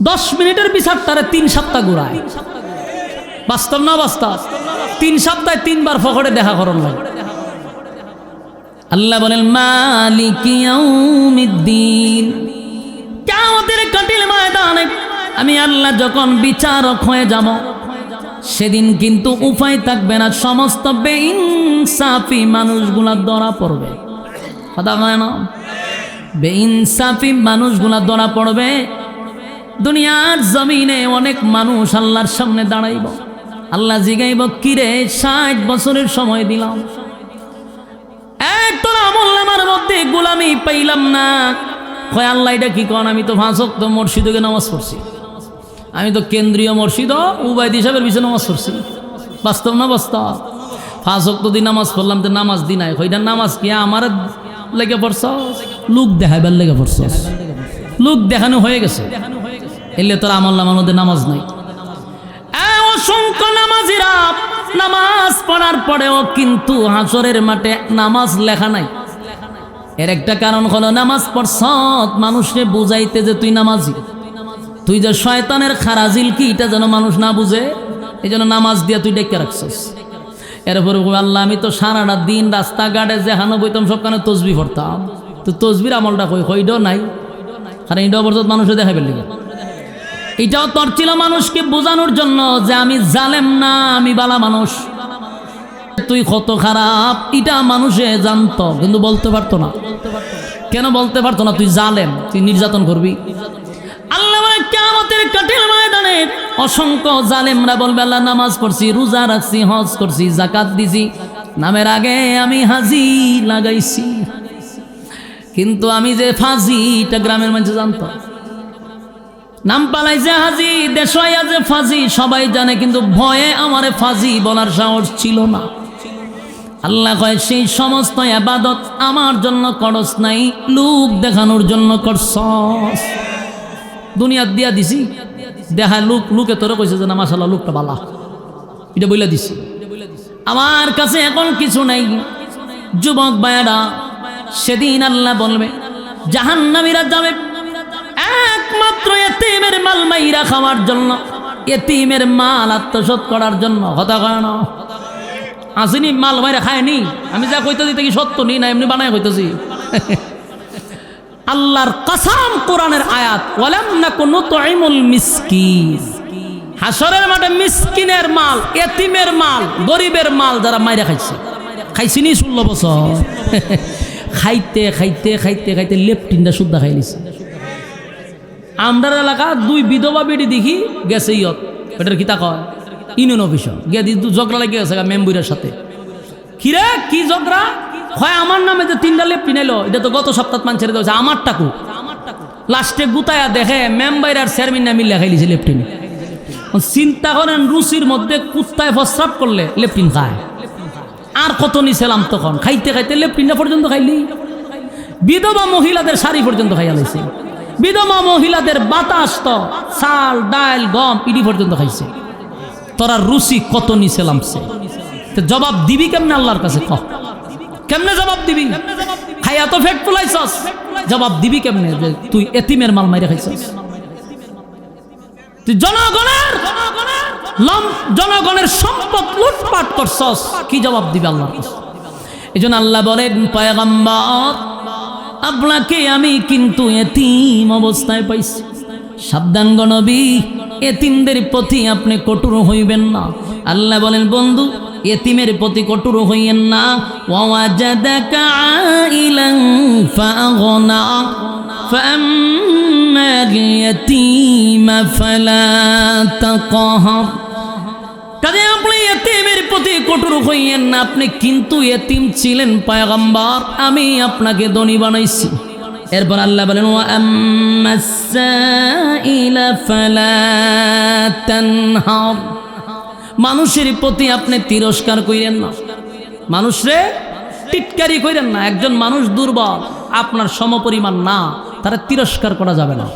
10 মিনিটের বিচারটারে 3 সপ্তাহ ঘুরায়। বাস্তব না বাস্তব? 3 সপ্তাহে 3 বার ফখরে দেখা করন লাগে। আল্লাহ বলেন মালিকি ইয়াউমিদ্দিন, কিয়ামতের কঠিন ময়দানে আমি আল্লাহ যখন বিচারক হয়ে যাব, সেদিন কিন্তু উপায় থাকবে না, সমস্ত বেইনসাফি মানুষগুলা ধরা পড়বে। কথা হয় না? বেইনসাফি মানুষগুলা ধরা পড়বে। দুনিয়ার জমিনে অনেক মানুষ আল্লাহর সামনে দাঁড়াইব, আল্লাহ জিগাইব কিরে 60 বছরের সময় দিলাম, তোর আমলনামার মধ্যে গোলামি পাইলাম না। কয় আল্লাহ এটা কি কন? আমি তো 5 ওয়াক্ত মসজিদে নামাজ পড়ছি, আমি তো কেন্দ্রীয় মসজিদ উবাইদ সাহেবের পিছনে নামাজ পড়ছি। বাস্তব না বাস্তব? 5 ওয়াক্ত দিন নামাজ পড়লাম, তো নামাজ দিন নাই, নামাজ কি আমার লেগে পড়ছ? লোক দেখাইবার লেগে পড়ছস, লোক দেখানো হয়ে গেছে, এলে তোর আমল নামার মধ্যে নামাজ নাই। অসংখ্য নামাজিরা নামাজ পড়ার পরেও কিন্তু হাসরের মাঠে নামাজ লেখা নাই। এর একটা কারণ হলো নামাজ পড়ছ মানুষকে বুঝাইতে যে তুই নামাজি, তুই যে শয়তানের খারাজিল কি এটা যেন মানুষ না বুঝে, এই জন্য নামাজ দিয়া তুই ডেকে রাখছস। এরপরে আল্লাহ আমি তো সারাটা দিন রাস্তাঘাটে যেখানে বইতাম সবখানে তসবি পড়তাম, তো তসবির আমলটা কইডও নাই, কারণ এটাও পর্যন্ত মানুষে দেখাবে লেগে। এটাও তোর ছিল মানুষকে বোঝানোর জন্য যে আমি জালেম না, আমি বালা মানুষ, তুই কত খারাপ এটা মানুষে জানতো কিন্তু বলতে পারতো না। কেন বলতে পারতো না? তুই জালেম, তুই নির্যাতন করবি। আল্লাহ কিয়ামতের কঠিন ময়দানে অসংখ্য জালেমরা বলবে আল্লাহ নামাজ পড়ছি, রোজা রাখছি, হজ করছি, যাকাত দিছি, নামের আগে আমি হাজি লাগাইছি, কিন্তু আমি যে ফাজি এটা গ্রামের মানুষ জানতো। নাম পালাইছে হাজি, দেশাইয়া যে ফাজি সবাই জানে, কিন্তু ভয়ে আমারে ফাজি বলার সাহস ছিল না। আল্লাহ কয় সেই সমস্ত ইবাদত আমার জন্য করস নাই, লোক দেখানোর জন্য করছস। দুনিয়া দিয়া দিছি, দেখা লোকে তোরে কইছে যে না মাশাআল্লাহ লোকটা ভালো, এটা বইলা দিছি। আমার কাছে এখন কিছু নাই। যুবক ভাইরা, সেদিন আল্লাহ বলবে জাহান্নামীরা যাবে একমাত্র এতিমের মাল মাইরা খাওয়ার জন্য, এতিমের মাল আত্মসাৎ করার জন্য। কথা কয় না আসেনি, মাল মাইরা খায়নি। আমি যা কইতেছি তা কি সত্য নি না এমনি বানায় কইতেছি? আল্লাহর কসম, কোরআনের আয়াত, ওয়ালাম নাকুন নুতঈমুল মিসকিন। হাসরের মাঠে মিসকিনের মাল, এতিমের মাল, গরিবের মাল যারা মাইরা খাইছে, খাইছিনি 16 বছর খাইতে খাইতে খাইতে খাইতে লেপটিনটা শুদ্ধা খাই লিছে। আমরা এলাকা 2 বিধবা বেটি দেখি গেছে ইয়ত, এটার কিতা কয় ইউনিয়ন অফিস গিয়ে দি ঝগড়া লাগে গেছে মেম্বুরের সাথে। কিরে কি ঝগড়া? হয় আমার নামে যে 3টা লেপটিন এলো, এটা তো গত সপ্তাহ মান ছেড়ে দেওয়া, আমার টাকু লাস্টে গুতায়া দেখে মেম্বার আর চেয়ারম্যান না মিলে খাইলিছে লেপটিন। চিন্তা করেন, রুচির মধ্যে কুত্তায় প্রস্রাব করলে লেপটিন খায়, আর কত নিছিলাম তখন, খাইতে খাইতে লেপটিনটা পর্যন্ত খাইলি। বিধবা মহিলাদের শাড়ি পর্যন্ত খাইয়া লাইছে, বিধবা মহিলাদের বাতাস তো চাল ডাল গম ইডি পর্যন্ত খাইছে। তোরা রুচি কত নিছিলাম সে, জবাব দিবি কেমনে আল্লাহর কাছে? কহ কেমনে জবাব দিবি? খাইয়া তো ফেট ফুলাইছস, জবাব দিবি কেমনে যে তুই এতিমের মাল মাইরা খাইছস? তুই জনগণের সম্পদ লুটপাট করছস, কি জবাব দিবি আল্লাহর কাছে? এজন্য আল্লাহ বলেন পয়গম্বর আপনাকে আমি কিন্তু এতিম অবস্থায় পাইছি, সাবধান গো নবী, এতিমদের প্রতি আপনি কঠোর হইবেন না। আল্লাহ বলেন বন্ধু এতিমের প্রতি কঠোর হইয়েন না। ওয়াজাদাকা আইলান ফাগনা ফাআম্মাল ইয়াতীমা ফালা তাকহার। কাজে আপনি এতিমের প্রতি কঠোর হইয়েন না, আপনি কিন্তু এতিম ছিলেন পয়গম্বর, আমি আপনাকে ধনী বানাইছি। এরপর আল্লাহ বলেন ওয়া আম্মাস সাইলা ফালা তানহার। মানুষের প্রতি আপনি তিরস্কার কইরেন না, মানুষরে টিটকারি কইরেন না। একজন মানুষ দুর্বল, আপনার সমপরিমাণ না, তারা তিরস্কার করা যাবে না।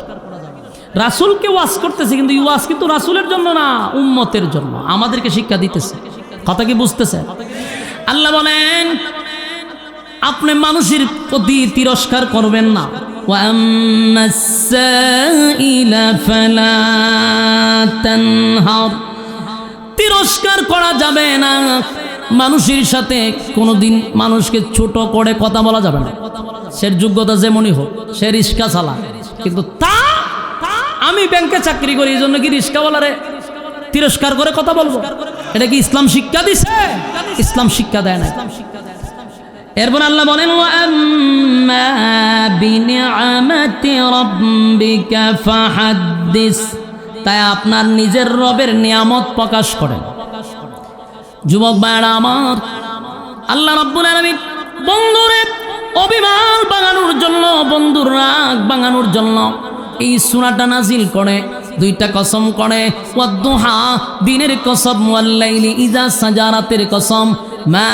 রাসূলকে ওয়াজ করতেছে, কিন্তু এই ওয়াজ কিন্তু রাসূলের জন্য না, উম্মতের জন্য, আমাদেরকে শিক্ষা দিতেছে। কথা কি বুঝতেছে? আল্লাহ বলেন আপনি মানুষের প্রতি তিরস্কার করবেন না। ওয়া আম্মাস সাইলা ফালা তানহার। তিরস্কার করা যাবে না, মানুষের সাথে কোনোদিন মানুষকে ছোট করে কথা বলা যাবে না। সে যোগ্যতা যেমনই হোক, সে রিস্কা চালা, কিন্তু তা আমি ব্যাংকে চাকরি করি এই জন্য কি রিস্কাওয়ালারে তিরস্কার করে কথা বলবো? এটা কি ইসলাম শিক্ষা দিছে? ইসলাম শিক্ষা দেয় না। এরপর আল্লাহ বলেন ওয়া আম্মা বিনিআমাতি রাব্বিকা ফাহাদ্দিস। তাই আপনার নিজের রবের নিয়ামত প্রকাশ করেন। যুবক ভাইরা আমার, আল্লাহ রাব্বুল আলামিন বন্ধুরে অভিমান ভাঙানোর জন্য, বন্ধুর রাগ ভাঙানোর জন্য এই সূরাটা নাজিল করে। 2টা কসম করে, ওয়াদ-দুহা দিনের কসম, ওয়াল লাইলি ইযা সাজা রাতের কসম। মা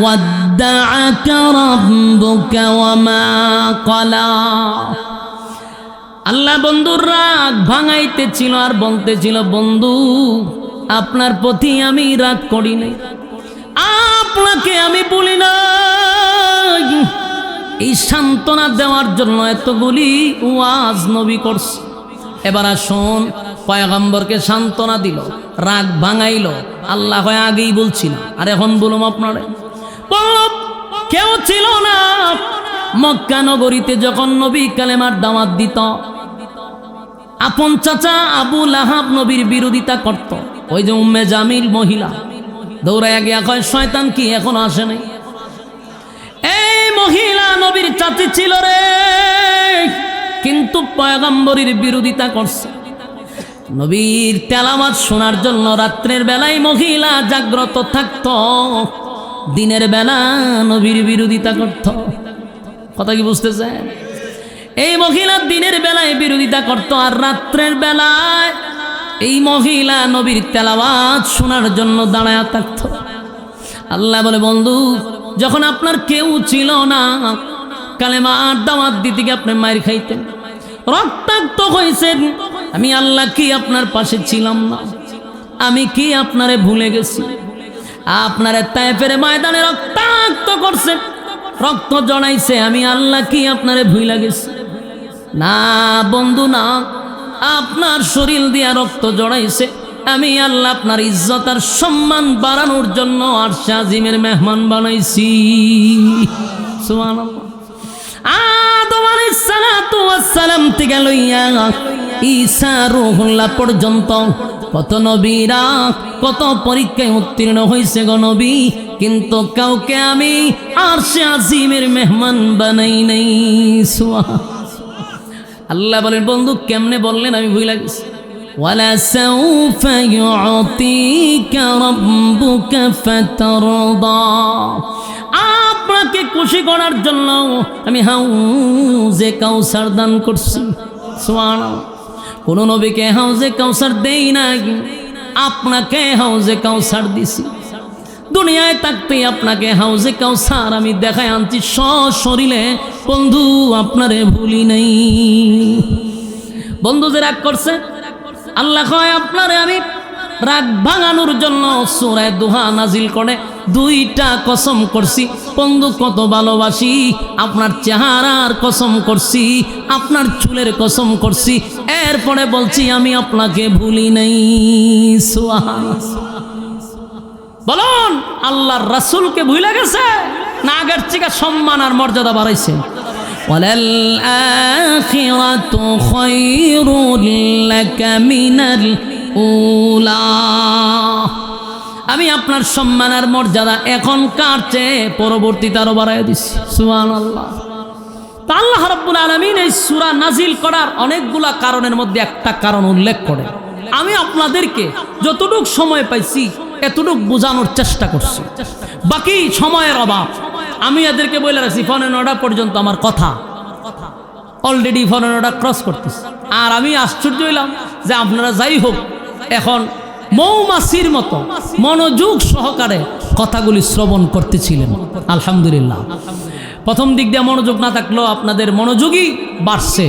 ওয়াদ্দাআকা রাব্বুকা ওয়া মা ক্বালা। আল্লাহ বন্ধুর রাগ ভাঙাইতেছিল আর বলতেছিল, বন্ধু আপনার প্রতি আমি রাগ করি নাই, আপনাকে আমি বলি না। এই সান্ত্বনা দেওয়ার জন্য এতগুলি ওয়াজ নবী করছে। এবার আসুন, পয়গম্বরকে সান্ত্বনা দিল, রাগ ভাঙাইল। আল্লাহ হয় আগেই বলছিল, আর এখন বলুম আপনারে, কেউ ছিল না মক্কা নগরীতে যখন নবী কালেমার দাওয়াত দিত। আপন চাচা আবু লাহাব নবীর বিরোধিতা করত। ওই যে উম্মে জামিল মহিলা দৌড়াইয়া গিয়া কয়, শয়তান কি এখনো আসে নাই? এই মহিলা নবীর চাচি ছিল রে, কিন্তু পয়গম্বরের বিরোধিতা করছে। নবীর তেলাওয়াত শোনার জন্য রাত্রের বেলায় মহিলা জাগ্রত থাকত, দিনের বেলা নবীর বিরোধিতা করত। কথা কি বুঝতেছেন? এই মহিলা দিনের বেলায় বিরোধিতা করত, আর রাত্রের বেলায় এই মহিলা নবীর তেলাওয়াত শোনার জন্য দাঁড়ায় থাকত। আল্লাহ বলে, বন্ধু যখন আপনার কেউ ছিল না, কালেমার দাওয়াত দিতে গিয়ে আপনি মার খাইতেন, রক্তাক্ত হয়েছেন, আমি আল্লাহ কি আপনার পাশে ছিলাম না? আমি কি আপনারে ভুলে গেছি? আপনারে তায়েফের ময়দানে রক্তাক্ত করছে, রক্ত জড়াইছে, আমি আল্লাহ কি আপনারে ভুলে গেছি? না বন্ধু না, আপনার শরীর দিয়া রক্ত জড়াইছে, আমি আল্লাহ আপনার ইজ্জত আর সম্মান বাড়ানোর জন্য আরশে আজিমের মেহমান বানাইছি। সুবহানাল্লাহ। আদম আলাইহিস সালাতু ওয়াস সালাম থেকে লইয়া ঈসা রূহুল্লাহ পর্যন্ত কত নবীরা কত পরীক্ষায় উত্তীর্ণ হয়েছে গো নবী, কিন্তু কাউকে আমি আরশে আজিমের মেহমান বানাই নাই। সুবহানাল্লাহ। আল্লাহ বলেন, বন্ধু কেমনে বললেন আমি ভুলে গেছি। ওয়ালা সাউফা ইউতিকা রাব্বুকা ফাতারদা। আপনাকে খুশি করার জন্য আমি হাউজে কাউসার দান করছি। সুবহানাল্লাহ। কোন নবীকে হাউজে কাউসার দেই নাই, আপনাকে হাউজে কাউসার দিছি। দুনিয়ায় থাকতেই আপনাকে হাউজে কাউসার আমি দেখায় আনছি সশরীরে। বন্ধু আপনারে ভুলি নাই। বন্ধু যে রাগ করছে, আল্লাহ কয় আপনারে আমি রাগ ভাঙানোর জন্য সূরা দুহা নাজিল করে দুইটা কসম করছি। বন্ধু কত ভালোবাসি, আপনার চেহারার কসম করছি, আপনার চুলের কসম করছি, এরপরে বলছি আমি আপনাকে ভুলি নাই। সুবহানাল্লাহ। বলুন, আল্লাহর রাসূলকে ভুলে গেছে না আগের থেকে সম্মান আর মর্যাদা বাড়াইছে? ওয়ালাল আখিরাতু খায়রুল লাকা মিনাল উলা। আমি আপনার সম্মান আর মর্যাদা এখনকার চেয়ে পরবর্তীতে আরো বাড়াইয়া দিছি। সুবহানাল্লাহ। তা আল্লাহ রাব্বুল আলামিন এই সূরা নাজিল করার অনেকগুলা কারণের মধ্যে একটা কারণ উল্লেখ করে। আমি আপনাদেরকে যতটুকু সময় পাইছি এতটুকু বোঝানোর চেষ্টা করছি। বাকি সময়ের অভাব, আমি এদেরকে বলে রাখছি 9:15 পর্যন্ত আমার কথা, অলরেডি 9:15 ক্রস করতেছে। আর আমি আশ্চর্য হইলাম যে আপনারা যাই হোক এখন মৌমাছির মতো মনোযোগ সহকারে কথাগুলি শ্রবণ করতেছিলেন। আলহামদুলিল্লাহ। প্রথম দিক দিয়ে মনোযোগ না থাকলেও আপনাদের মনোযোগই বাড়ছে।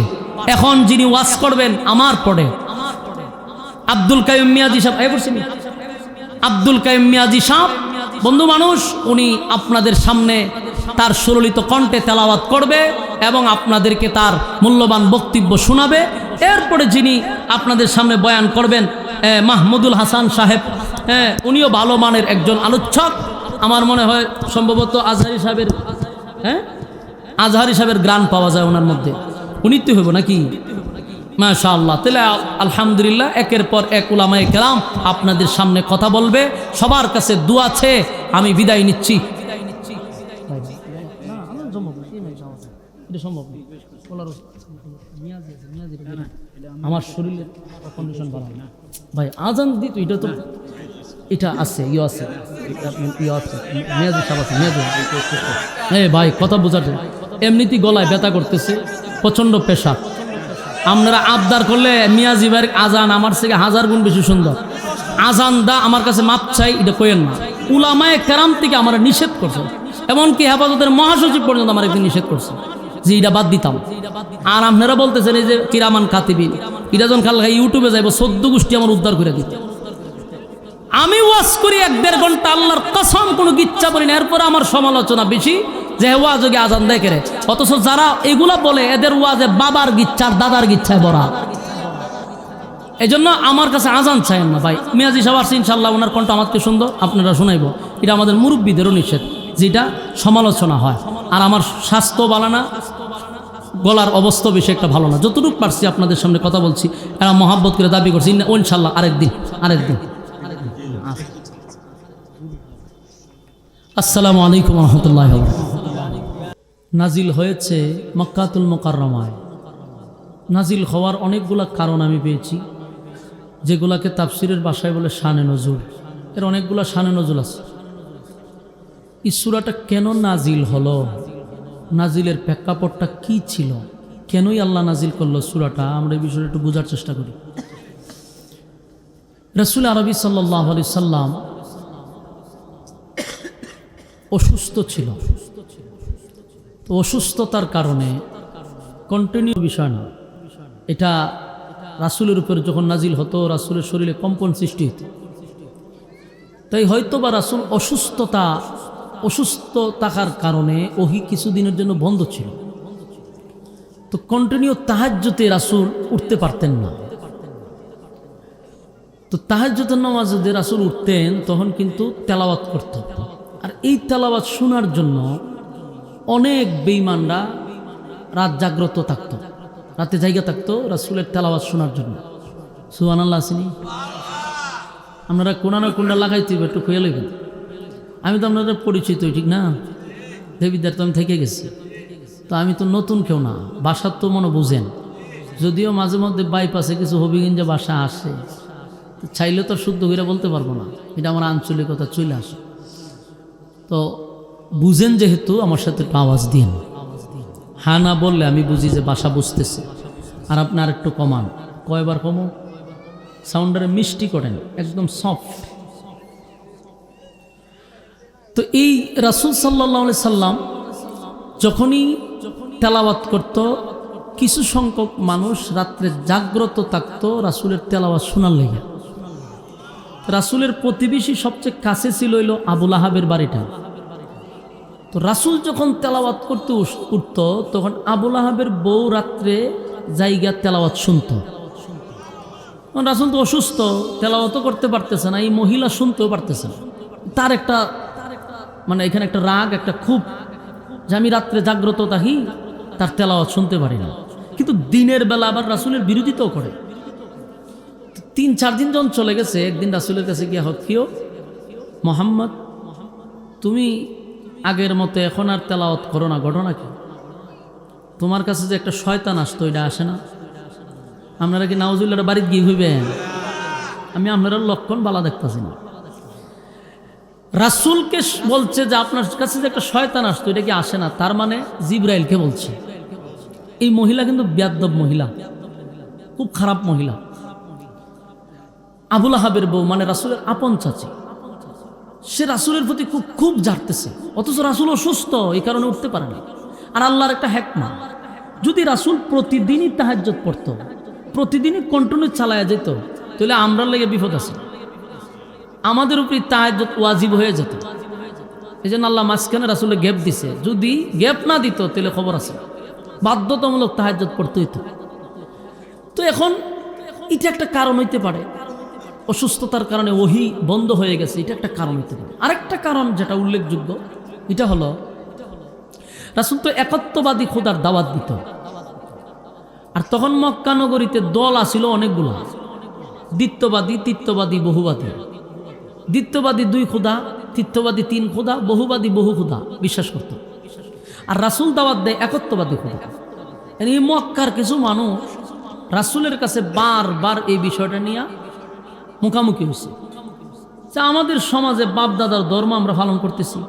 এখন যিনি ওয়াজ করবেন আমার পরে আব্দুল কাইয়ুম মিয়াজি সাহেব, আব্দুল কাইয়ুম মিয়াজি সাহেব বন্ধু মানুষ, উনি আপনাদের সামনে তার সুললিত কণ্ঠে তেলাওয়াত করবে এবং আপনাদেরকে তার মূল্যবান বক্তব্য শোনাবে। এরপরে যিনি আপনাদের সামনে বয়ান করবেন মাহমুদুল হাসান সাহেব, উনিও ভালো মানের একজন আলোচক। আমার মনে হয় সম্ভবত আজহারি সাহেবের আজহারি সাহেবের গান পাওয়া যায় ওনার মধ্যে, উনি তো হইব নাকি? মাশাআল্লাহ। তাহলে আলহামদুলিল্লাহ, একের পর এক উলামায়ে কেরাম আপনাদের সামনে কথা বলবে। সবার কাছে দোয়া আছে। আমি বিদায় নিচ্ছি। আমার শরীরের কন্ডিশন ভালো না ভাই, আজান দিত এটা তো এটা আছে মেয়াজি সাহেব আছে ভাই, কথা বোঝাতে এমনিতেই গলায় ব্যথা করতেছে, প্রচন্ড পেশাব। আপনারা আবদার করলে মিয়াজি ভাইয়ের আজান আমার থেকে 1000 গুণ বেশি সুন্দর। আজান দা আমার কাছে মাপ চাই, এটা কইেন না। উলামায়ে কেরাম থেকে আমার নিষেধ করছে, এমনকি হেফাজতের মহাসচিব পর্যন্ত আমার একদিন নিষেধ করছে যে এটা বাদ দিতাম। আর আপনারা বলতেছেন এই যে কিরামান কাতিবিন, এটা যখন খাল ইউটিউবে যাইব 14 গোষ্ঠী আমার উদ্ধার করে দিত। আমি ওয়াজ করি 1-1.5 ঘন্টা, আল্লাহর কসম কোনো গিচ্ছা করি না, এরপরে আমার সমালোচনা বেশি যে ওয়াজে আজান দেয় করে। অথচ যারা এগুলা বলে এদের ওয়াজে বাবার গিচ্ছার দাদার গিচ্ছায় ভরা। এই জন্য আমার কাছে আজান চাইেন না ভাই। মিয়াজি সাহেব আসছে ইনশাল্লাহ, ওনার কণ্ঠ আমাকে সুন্দর, আপনারা শোনাইব। এটা আমাদের মুরব্বীদেরও নিষেধ যেটা সমালোচনা হয়। আর আমার স্বাস্থ্য ভালো না, গলার অবস্থা বেশি একটা ভালো না, যতটুকু পারছি আপনাদের সামনে কথা বলছি। এরা মহাব্বত করে দাবি করছি ইনশাল্লাহ আরেকদিন। আসসালামু আলাইকুম রহমতুল্লাহ। নাজিল হয়েছে মক্কাতুল মুকাররমায়। নাজিল হওয়ার অনেকগুলা কারণ আমি পেয়েছি, যেগুলাকে তাফসিরের ভাষায় বলে শানে নজুল। এর অনেকগুলা শানে নজুল আছে। এই সূরাটা কেন নাজিল হলো, নাজিলের প্রেক্ষাপটটা কি ছিল, কেনই আল্লাহ নাজিল করলো সূরাটা, আমরা এই বিষয়টা একটু বোঝার চেষ্টা করি। রাসূল আরবি সাল্লাল্লাহু আলাইহি সাল্লাম অসুস্থ ছিল। তো অসুস্থতার কারণে কন্টিনিউ বিষয় না, এটা রাসূলের উপর যখন নাজিল হতো রাসূলের শরীরে কম্পন সৃষ্টি হতো। তাই হয়তো বা রাসূল অসুস্থ থাকার কারণে ওহী কিছুদিনের জন্য বন্ধ ছিল। তো কন্টিনিউ তাহাজ্জুদে রাসূল উঠতে পারতেন না। তো তাহাজ্জুদের নামাজে যে রাসূল উঠতেন তখন কিন্তু তেলাওয়াত করত। আর এই তেলাওয়াত শোনার জন্য অনেক বেঈমানরা রাত জাগ্রত থাকত, রাতে জায়গা থাকতো রাসূলের তেলাওয়াত শোনার জন্য। সুবহানাল্লাহ আসেনি? আপনারা কোনা না কোনটা লাগাইতে একটু খুঁজে লইবেন। আমি তো আপনাদের পরিচিত, ঠিক না? দেবিদার তো আমি থেকে গেছি, তো আমি তো নতুন কেউ না, বাসার তো মনে বুঝেন। যদিও মাঝে মধ্যে বাইপাসে কিছু হবিগঞ্জে বাসা আসে, চাইলে তো শুদ্ধ করে বলতে পারবো না, এটা আমার আঞ্চলিকতা চলে আসে। তো বুঝেন যেহেতু আমার সাথে একটু আওয়াজ দিন। হ্যাঁ না বললে আমি বুঝি যে বাসা বুঝতেছে। আর আপনি আর একটু কমান, কয়বার কমো, সাউন্ডারে মিষ্টি করেন, একদম সফট। তো এই রাসূল সাল্লাল্লাহু আলাইহি সাল্লাম যখনই তেলাওয়াত করত, কিছু সংখ্যক মানুষ রাত্রে জাগ্রত থাকতো রাসূলের তেলাওয়াত শোনার লেগে। রাসূলের প্রতিবেশী সবচেয়ে কাছে ছিল হইল আবু লাহাবের বাড়িটা। তো রাসূল যখন তেলাওয়াত করতে উঠত তখন আবু লাহাবের বউ রাত্রে জায়গা তেলাওয়াত শুনত। রাসূল তো অসুস্থ, তেলাওয়াতও করতে পারতেছে না, এই মহিলা শুনতেও পারতেছে না। তার একটা মানে এখানে একটা রাগ, একটা খুব, যে আমি রাত্রে জাগ্রত থাকি, তার তেলাওয়াত শুনতে পারি না। কিন্তু দিনের বেলা আবার রাসূলের বিরোধিতাও করে। 3-4 দিন যখন চলে গেছে, একদিন রাসূলের কাছে গিয়া হকিও, মুহাম্মদ তুমি আগের মতো এখন আর তেলাওয়াত করো না, ঘটনা কি? তোমার কাছে যে একটা শয়তান আসতো এটা আসে না? আপনারা কি নাউজুবিল্লাহ বাড়িতে গিয়ে হইবেন? আমি আপনারা লক্ষণ বালা দেখতেছি না। রাসূলকে বলছে যে আপনার কাছে যে একটা শয়তান আসতো এটা কি আসে না? তার মানে জিবরাইলকে বলছে। এই মহিলা কিন্তু বেয়াদব মহিলা, খুব খারাপ মহিলা। আবু লাহাবের বউ মানে রাসূলের আপন চাচি, সে রাসূলের প্রতি খুব ঝাড়তেছে, অথচ রাসূল অসুস্থ, এই কারণে উঠতে পারে না। আর আল্লাহর একটা হিকমা, যদি রাসূল প্রতিদিনই তাহাজ্জুদ পড়তো, প্রতিদিনই কন্টিনিউ চালায়া যেত, তাহলে আমরা লেগে বিপদ আছে, আমাদের উপরে তাহাজ্জুদ ওয়াজিব হয়ে যেত। এই জন্য আল্লাহ মাঝখানে রাসূলের গ্যাপ দিছে। যদি গ্যাপ না দিত তাহলে খবর আছে, বাধ্যতামূলক তাহাজ্জুদ পড়তে হইতো। তো এখন এটা একটা কারণ হইতে পারে, অসুস্থতার কারণে ওহী বন্ধ হয়ে গেছে, এটা একটা কারণ হইতে পারে। আরেকটা কারণ যেটা উল্লেখযোগ্য, এটা হলো রাসূল তো একত্ববাদী খোদার দাওয়াত দিত। আর তখন মক্কা নগরীতে দল আসিল অনেকগুলো, দ্বিত্ববাদী, তৃতীয়বাদী, বহুবাদী। দ্বিত্ববাদী 2 খোদা, তৃতীয়বাদী 3 খোদা, বহুবাদী বহু খোদা বিশ্বাস করত। আর রাসূল দাওয়াত দেয় একত্ববাদী খোদা। এই মক্কার কিছু মানুষ রাসূলের কাছে বারবার এই বিষয়টা নিয়ে মুখামুখি হয়েছে যে আমাদের সমাজে বাপ দাদার ধর্ম আমরা পালন করতেছি,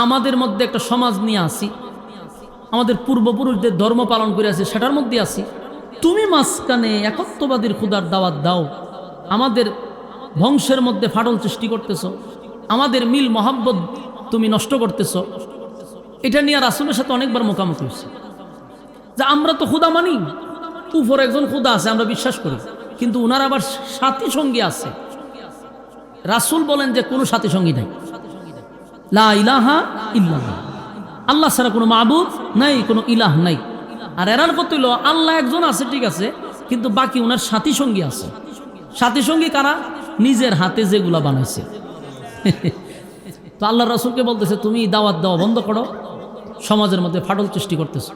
আমাদের মধ্যে একটা সমাজ নিয়ে আসি, আমাদের পূর্বপুরুষদের ধর্ম পালন করে আছি, সেটার মধ্যে আসি, তুমি মাঝখানে একত্ববাদীর খোদার দাওয়াত দাও, আমাদের বংশের মধ্যে ফাটল সৃষ্টি করতেছ, আমাদের মিল মহাব্বত তুমি নষ্ট করতেছ। এটা নিয়ে রাসূলের সাথে অনেকবার মুখামুখি হয়েছে যে আমরা তো খুদা মানি, উপর একজন খুদা আছে আমরা বিশ্বাস করি, কিন্তু উনার আবার সাথী সঙ্গী আছে। রাসূল বলেন যে কোনো সাথী সঙ্গী নাই, লা ইলাহা ইল্লাল্লাহ, আল্লাহ ছাড়া কোনো মাবুদ নাই, কোনো ইলাহ নাই। আর এরার কত হইল আল্লাহ একজন আছে ঠিক আছে, কিন্তু বাকি উনার সাথী সঙ্গী আছে। সাথী সঙ্গী কারা? নিজের হাতে যেগুলা বানাইছে। তো আল্লাহ রাসূলকে বলতেছে তুমি দাওয়াত দেওয়া বন্ধ করো, সমাজের মধ্যে ফাটল সৃষ্টি করতেছে।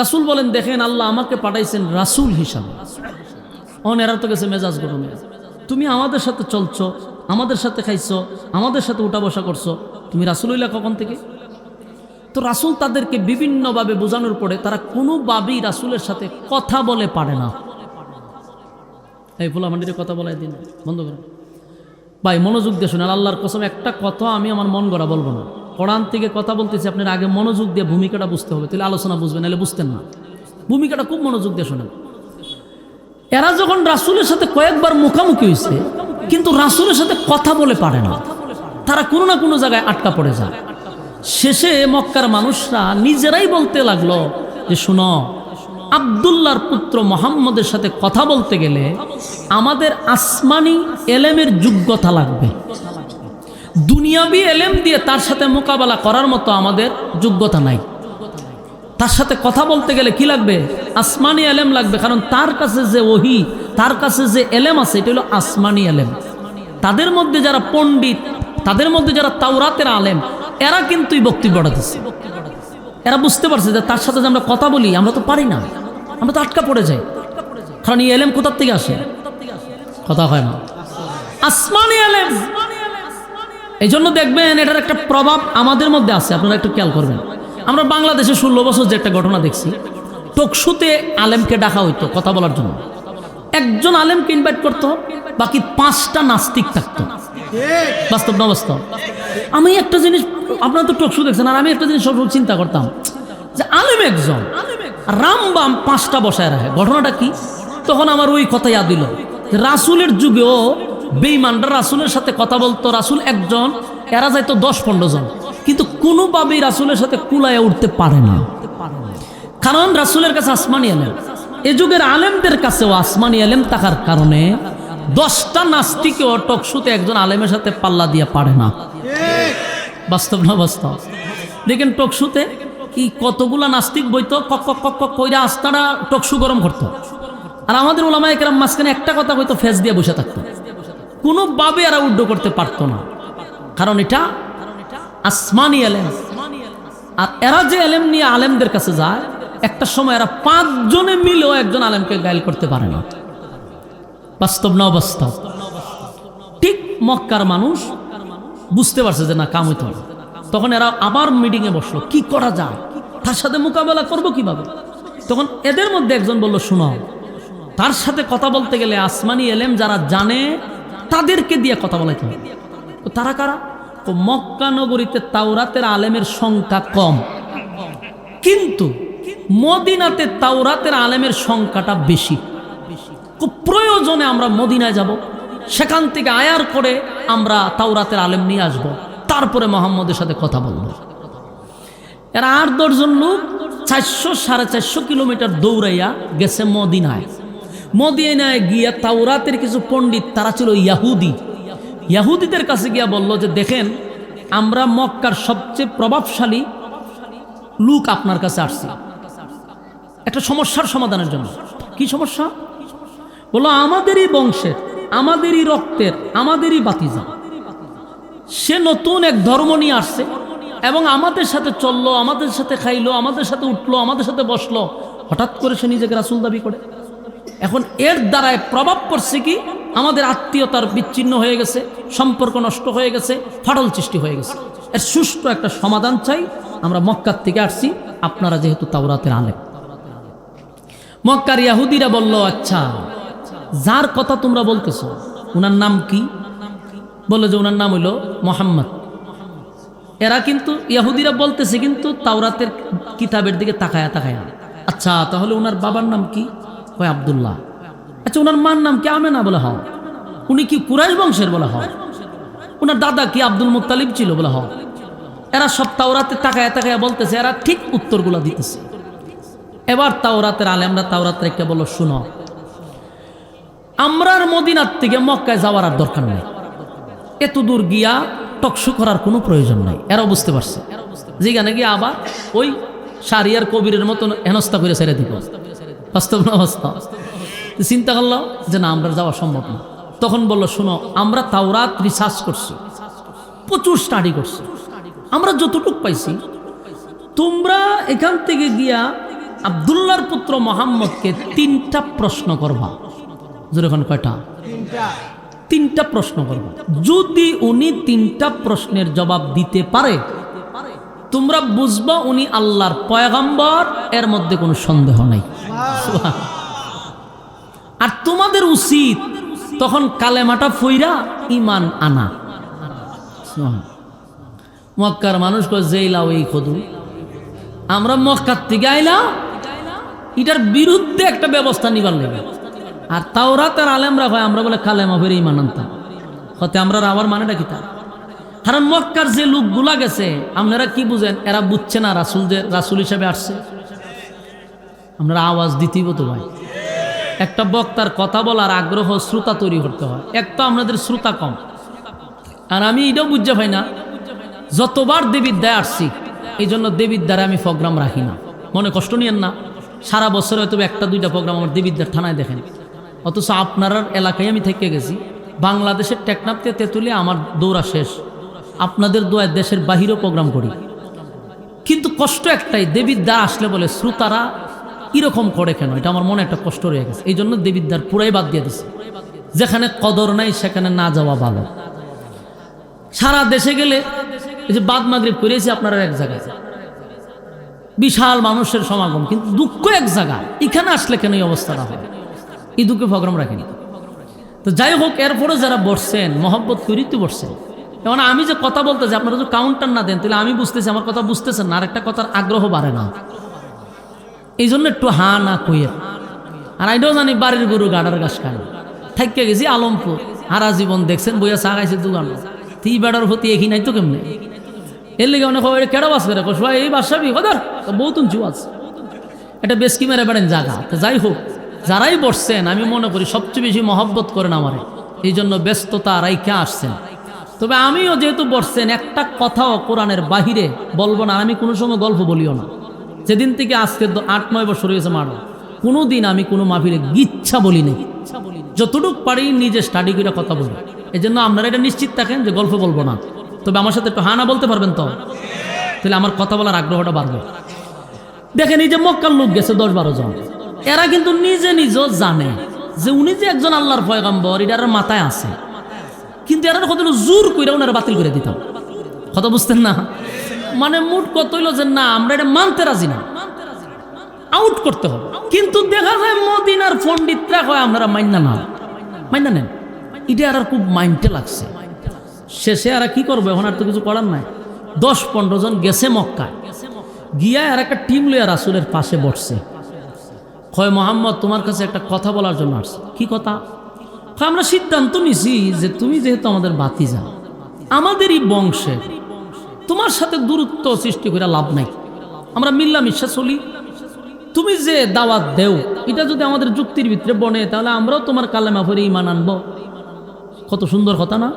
রাসূল বলেন দেখেন আল্লাহ আমাকে পাঠাইছেন রাসূল হিসাবে। এরা তো গেছে মেজাজ গরমে, তুমি আমাদের সাথে চলছো, আমাদের সাথে খাইছো, আমাদের সাথে উঠা বসা করছো, তুমি রাসূল হইলা কখন থেকে? তো রাসূল তাদেরকে বিভিন্নভাবে বোঝানোর পরে তারা কোনোভাবেই রাসূলের সাথে কথা বলে পারে না। এই ফুলামান্ডির কথা বলাই দিন বন্ধ করেন ভাই, মনোযোগ দিয়ে শুনেন। আল্লাহর কসম একটা কথা আমি আমার মন গড়া বলবো না, কোরআন থেকে কথা বলতেছি। আপনার আগে মনোযোগ দিয়ে ভূমিকাটা বুঝতে হবে, তাহলে আলোচনা বুঝবেন, নাহলে বুঝতেন না। ভূমিকাটা খুব মনোযোগ দিয়ে শোনেন। এরা যখন রাসূলের সাথে কয়েকবার মুখামুখি হয়েছে, কিন্তু রাসূলের সাথে কথা বলে পারে না, তারা কোনো না কোনো জায়গায় আটকা পড়ে যায়। শেষে মক্কার মানুষরা নিজেরাই বলতে লাগলো যে শুনো, আব্দুল্লাহর পুত্র মুহাম্মদের সাথে কথা বলতে গেলে আমাদের আসমানি এলেমের যোগ্যতা লাগবে, দুনিয়াবি এলেম দিয়ে তার সাথে মোকাবেলা করার মতো আমাদের যোগ্যতা নাই। তার সাথে কথা বলতে গেলে কি লাগবে? আসমানি এলেম লাগবে, কারণ তার কাছে যে ওহী, তার কাছে যে এলেম আছে এটা হলো আসমানি এলেম। তাদের মধ্যে যারা পণ্ডিত, তাদের মধ্যে যারা তাওরাতের আলেম, এরা কিন্তু এই বক্তব্যটা দিচ্ছে। এরা বুঝতে পারছে যে তার সাথে যে আমরা কথা বলি আমরা তো পারি না, আমরা তো আটকা পড়ে যাই, কারণ এই এলেম কোথার থেকে আসে? কথা হয় না, আসমানি এলেম। এই জন্য দেখবেন এটার একটা প্রভাব আমাদের মধ্যে আছে, আপনারা একটু খেয়াল করবেন। আমরা বাংলাদেশে 16 বছর যে একটা ঘটনা দেখছি, টকশুতে আলেমকে ডাকা হইতো কথা বলার জন্য, একজন আলেমকে ইনভাইট করতো, বাকি 5টা নাস্তিক থাকতো। বাস্তব না বাস্তব? আমি একটা জিনিস, আপনারা তো টকশু দেখছেন, আর আমি একটা জিনিস সব চিন্তা করতাম যে আলেম একজন, রামবাম 5টা বসায় রাখে, ঘটনাটা কি? তখন আমার ওই কথা ইয়াদ দিল, রাসূলের যুগেও বেঈমানরা রাসূলের সাথে কথা বলতো, রাসূল একজন, এরা যাইতো 10-15 জন, কিন্তু কোনোভাবেই রাসূলের সাথে কুলায়া উঠতে পারে না, কারণ রাসূলের কাছে আসমানি এলেম। এ যুগের আলেমদের কাছেও আসমানি এলেম থাকার কারণে 10টা নাস্তিকেও টকশুতে একজন আলেমের সাথে পাল্লা দিয়ে পারে না। বাস্তব না বাস্তব? দেখেন টকশুতে কি কতগুলা নাস্তিক বইতো, কক কক কক কক কইরা আস্তারা টকশু গরম করতো, আর আমাদের উলামায়ে কেরাম মাঝখানে একটা কথা কইতো, ফেস দিয়ে বসে থাকতো, কোনোভাবে এরা উদ্ধ করতে পারতো না, কারণ এটা আসমানি এলেম। আর এরা যে এলেম নিয়ে আলেমদের কাছে যায়, একটা সময় এরা 5 জনে মিলেও একজন আলেমকে গায়েল করতে পারে না। বাস্তব না বাস্তব? ঠিক মক্কার মানুষ বুঝতে পারছে যে না কাম হইতে হবে, তখন এরা আবার মিটিংয়ে বসলো, কি করা যায়, তার সাথে মোকাবেলা করব কিভাবে? তখন এদের মধ্যে একজন বলল শুনো, তার সাথে কথা বলতে গেলে আসমানি এলেম যারা জানে তাদেরকে দিয়ে কথা বলাইতে হবে। তো তারা কারা? তো মক্কা নগরীতে তাওরাতের আলেমের সংখ্যা কম, কিন্তু মদিনাতে তাওরাতের আলেমের সংখ্যাটা বেশি। খুব প্রয়োজনে আমরা মদিনায় যাব, সেখান থেকে আয়ার করে আমরা তাওরাতের আলেম নিয়ে আসব, তারপরে মুহাম্মদের সাথে কথা বলব। এরা 8-10 জন লোক 400-450 কিলোমিটার দৌড়াইয়া গেছে মদিনায়। মদিনায় গিয়া তাওরাতের কিছু পণ্ডিত, তারা ছিল ইয়াহুদি, ইয়াহুদিদের কাছে গিয়া বলল যে দেখেন আমরা মক্কার সবচেয়ে প্রভাবশালী লোক আপনার কাছে আসছি একটা সমস্যার সমাধানের জন্য। কি সমস্যা? বললো আমাদেরই বংশের, আমাদেরই রক্তের, আমাদেরই বাতিজা, সে নতুন এক ধর্ম নিয়ে আসছে এবং আমাদের সাথে চললো, আমাদের সাথে খাইলো, আমাদের সাথে উঠলো, আমাদের সাথে বসলো, হঠাৎ করে সে নিজেকে রাসূল দাবি করে। এখন এর দ্বারায় প্রভাব পড়ছে কি, আমাদের আত্মীয়তার বিচ্ছিন্ন হয়ে গেছে, সম্পর্ক নষ্ট হয়ে গেছে, ফাটল সৃষ্টি হয়ে গেছে। এর সুষ্ঠু একটা সমাধান চাই, আমরা মক্কার থেকে আসছি, আপনারা যেহেতু তাওরাতের আলেম। মক্কার ইহুদিরা বলল আচ্ছা যার কথা তোমরা বলতেছো উনার নাম কি? বললো যে উনার নাম হইল মুহাম্মদ। এরা কিন্তু ইহুদিরা বলতেছে কিন্তু তাওরাতের কিতাবের দিকে তাকায়া তাকায়া, আচ্ছা তাহলে উনার বাবার নাম কি? কয় আব্দুল্লাহ। আচ্ছা উনার মার নাম কি? আমেনা। বলে হয়। উনি কি কুরাইশ বংশের? বলা হয়। ওনার দাদা কি আব্দুল মুত্তালিব ছিল বলে? হয়। এরা সব তাওরাতে তাকায় তাকায় বলতেছে, এরা ঠিক উত্তরগুলো দিতেছে। এবার তাওরাতের আলেমরা তাওরাতের একটা বলো, শুনো, আমরার মদিনার থেকে মক্কায় যাওয়ার আর দরকার নাই, এত দূর গিয়া টকশু করার কোনো প্রয়োজন নাই। এরা বুঝতে পারছে, যেখানে গিয়ে আবার ওই শারিয়ার কবিরের মতন হেনস্থা করে ছেড়ে দিব। বাস্তব না বাস্তব? চিন্তা করলো যে না, আমরা যাওয়া সম্ভব না। তখন বললো, শুনো, আমরা তাওরাত রিসার্চ করছি, প্রচুর স্টাডি করছি, আমরা যতটুক পাইছি, তোমরা এখান থেকে গিয়া আব্দুল্লাহর পুত্র মোহাম্মদকে 3টা প্রশ্ন করবা। যেরকম কয়টা? 3টা প্রশ্ন করবা। যদি উনি 3টা প্রশ্নের জবাব দিতে পারে, তোমরা বুঝবা উনি আল্লাহর পয়গম্বর, এর মধ্যে কোনো সন্দেহ নাই। আর তোমাদের উচিত তখন কালেমাটা ফইরা ঈমান আনা। মক্কার মানুষ কয়, যেইলাও এই খদু, আমরা মক্কার থেকে আইলাম, এটার বিরুদ্ধে একটা ব্যবস্থা নিবার লাগে। আর তাওরাতের আলেমরা হয়, আমরা বলে কালেমা ফিরে ঈমান আনতাম। হতে আমরা আবার মানেটা কি? তা কারণ মক্কার যে লোকগুলা গেছে, আপনারা কি বুঝেন? এরা বুঝছে না রাসূল হিসেবে আসছে। আপনারা আওয়াজ দিতেই তো ভাই, একটা বক্তার কথা বলার আগ্রহ, শ্রোতা তৈরি করতে হয়। এক তো আপনাদের শ্রোতা কম, আর আমি এটাও বুঝতে পাই না, যতবার দেবিদ্যায় আসছি, এই জন্য দেবিদ্যারে আমি প্রোগ্রাম রাখি না। মনে কষ্ট নিয়েন না, সারা বছর হয়তো 1-2টা প্রোগ্রাম আমার দেবিদ্যার থানায় দেখেন। অথচ আপনার এলাকায় আমি থেকে গেছি, বাংলাদেশের টেকনাফতে তেঁতুলিয়া আমার দৌড়া শেষ। আপনাদের দোয়ায় দেশের বাহিরেও প্রোগ্রাম করি, কিন্তু কষ্ট একটাই, দেবিদ্যার আসলে বলে শ্রোতারা কিরকম করে কেন, এটা আমার মনে একটা কষ্ট রয়ে গেছে। এই জন্য দেবিদ্যার পুরাই বাদ দিয়ে দিছে। যেখানে কদর নাই সেখানে না যাওয়া ভালো। সারা দেশে গেলে এই যে বাদ মাগরিব করেছি আপনারা এক জায়গায়, বিশাল মানুষের সমাগম, কিন্তু দুঃখ এক জায়গায়। এখানে আসলে কেন এই অবস্থাটা হয়? এই দুঃখে প্রোগ্রাম রাখেনি। তো যাই হোক, এরপরে যারা বসছেন মহব্বত করিতে বসছেন। যেমন আমি যে কথা বলতেছি, আপনারা যদি কাউন্টার না দেন তাহলে আমি বুঝতেছি আমার কথা বুঝতেছেন না, আর একটা কথার আগ্রহ বাড়ে না। এই জন্য একটু হা না কইয়ের। আর আইডও জানি বাড়ির গরু গাড়ার গাছ খায়। থাইকে গেছি আলমপুর, হারা জীবন দেখছেন বইয়া চা খাইছে দোকান, তুই বেড়ার প্রতি একই নাই তো কেমনে? এর লেগে অনেক কেডা বাস করে কসবা এই বাসাবি কদার বহুত উঁচু আছে, এটা বেশকি মেরে বেড়েন জায়গা। তো যাই হোক, যারাই বসছেন আমি মনে করি সবচেয়ে বেশি মহব্বত করেন আমারে, এই জন্য ব্যস্ততা রাইখা আসছেন। তবে আমিও যেহেতু বসছেন, একটা কথাও কোরআনের বাহিরে বলবো না। আমি কোনো সময় গল্প বলিও না। যেদিন থেকে আজকে 8-9 বছর হয়েছে মারো, কোনো দিন আমি কোনো মাহফিলে গিচ্ছা বলি নাই। যতটুক পারি নিজে স্টাডি করে কথা বলি। এই জন্য আপনারা এটা নিশ্চিত থাকেন যে গল্প বলবো না। তবে আমার সাথে একটু হানা বলতে পারবেন তো, তাহলে আমার কথা বলার আগ্রহটা বাড়বে। দেখেন, এই যে মক্কার লোক গেছে 10-12 জন, এরা কিন্তু নিজে নিজেও জানে যে উনি যে একজন আল্লাহর পয়গম্বর, এটার মাথায় আছে, কিন্তু এরা কত জোর করে ওনারা বাতিল করে দিতাম। কথা বুঝতেন না? মানে মুড কত হইল যে না, আমরা এটা মানতে রাজি না, আউট করতে হবে। কিন্তু দেখা যায় মদিনার পণ্ডিতরা কয় আপনারা মাইনা নেন। এটা আর খুব মাইন্ডে লাগছে। শেষে আর কি করবো, এখন আর তো কিছু করার নাই। 10-15 জন গেছে মক্কায়, গিয়া আর একটা টিম লইয়া রাসূলের পাশে বসছে। কয়, মোহাম্মদ তোমার কাছে একটা কথা বলার জন্য আসছে। কি কথা? আমরা সিদ্ধান্ত নিছি যে তুমি যেহেতু আমাদের ভাতিজা, আমাদেরই বংশে, তোমার সাথে দূরত্ব সৃষ্টি করে লাভ নাই, আমরা মিল্লামিশা চলি। তুমি যে দাওয়াত দেও, এটা যদি আমাদের যুক্তির ভিতরে বনে, তাহলে আমরাও তোমার কালেমা পড়ে ঈমান আনবো। কত সুন্দর কথা না?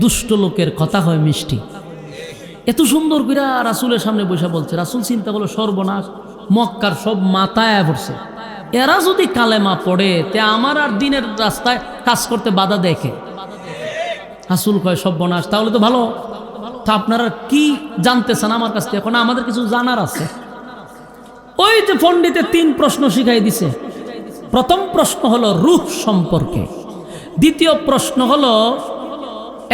দুষ্ট লোকের কথা হয় মিষ্টি। এত সুন্দর করে রাসূলের সামনে বসে বলছে। রাসূল চিন্তা করলো, সর্বনাশ, মক্কার সব মাথায় পড়ছে, এরা যদি কালেমা পড়ে তে আমার আর দিনের রাস্তায় কাজ করতে বাধা দেখে। রাসূল কয়, সর্বনাশ, তাহলে তো ভালো। তা আপনারা কি জানতেছেন আমার কাছ থেকে? এখন আমাদের কিছু জানার আছে। ওই যে পণ্ডিতে 3 প্রশ্ন শিখাই দিছে। প্রথম প্রশ্ন হলো রূহ সম্পর্কে। দ্বিতীয় প্রশ্ন হলো,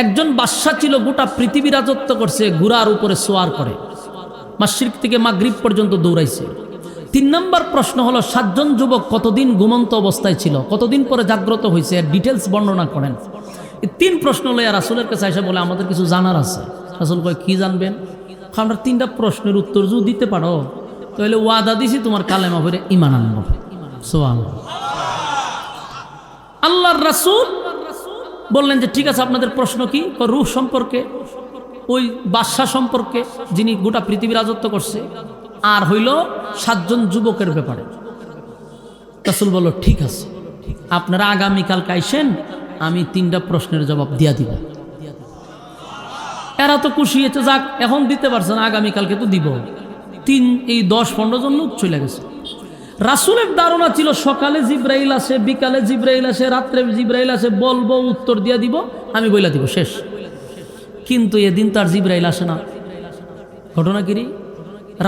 একজন বাদশা ছিল, গোটা পৃথিবী রাজত্ব করছে, ঘোড়ার উপরে সোয়ার করে, মাশরিক থেকে মাগরিব পর্যন্ত দৌড়াইছে। 3 নম্বর প্রশ্ন হলো, 7 জন যুবক কতদিন ঘুমন্ত অবস্থায় ছিল, কতদিন পরে জাগ্রত হয়েছে, ডিটেলস বর্ণনা করেন। এই 3 প্রশ্ন লইয়া রাসূলের কাছে এসে বলে, আমাদের কিছু জানার আছে। রাসূল কয়, কি জানবেন? আমরা 3টা প্রশ্নের উত্তর যদি দিতে পারো তাহলে ওয়াদা দিছি তোমার কালেমা পড়ে ঈমান আনবো। সুবহানাল্লাহ। আল্লাহর রাসূল বললেন যে ঠিক আছে, আপনাদের প্রশ্ন কি? রূহ সম্পর্কে, ওই বাদশাহ সম্পর্কে যিনি গোটা পৃথিবী রাজত্ব করছে, আর হইল 7 জন যুবকের ব্যাপারে। রাসূল বলল ঠিক আছে, আপনারা আগামীকালকে আইসেন, আমি 3টা প্রশ্নের জবাব দিয়া দিব। এরা তো খুশি হয়েছে, যাক এখন দিতে পারছে না, আগামীকালকে তো দিব। 10-15 জন লোক চলে গেছে। রাসূলের ধারণা ছিল সকালে জিব্রাইল আসে, বিকালে জিব্রাইল আসে, রাত্রে জিব্রাইল আসে, বলবো উত্তর দিয়া দিব, আমি বইলা দিব, শেষ। কিন্তু এদিন তার জিব্রাইল আসে না। ঘটনা কি?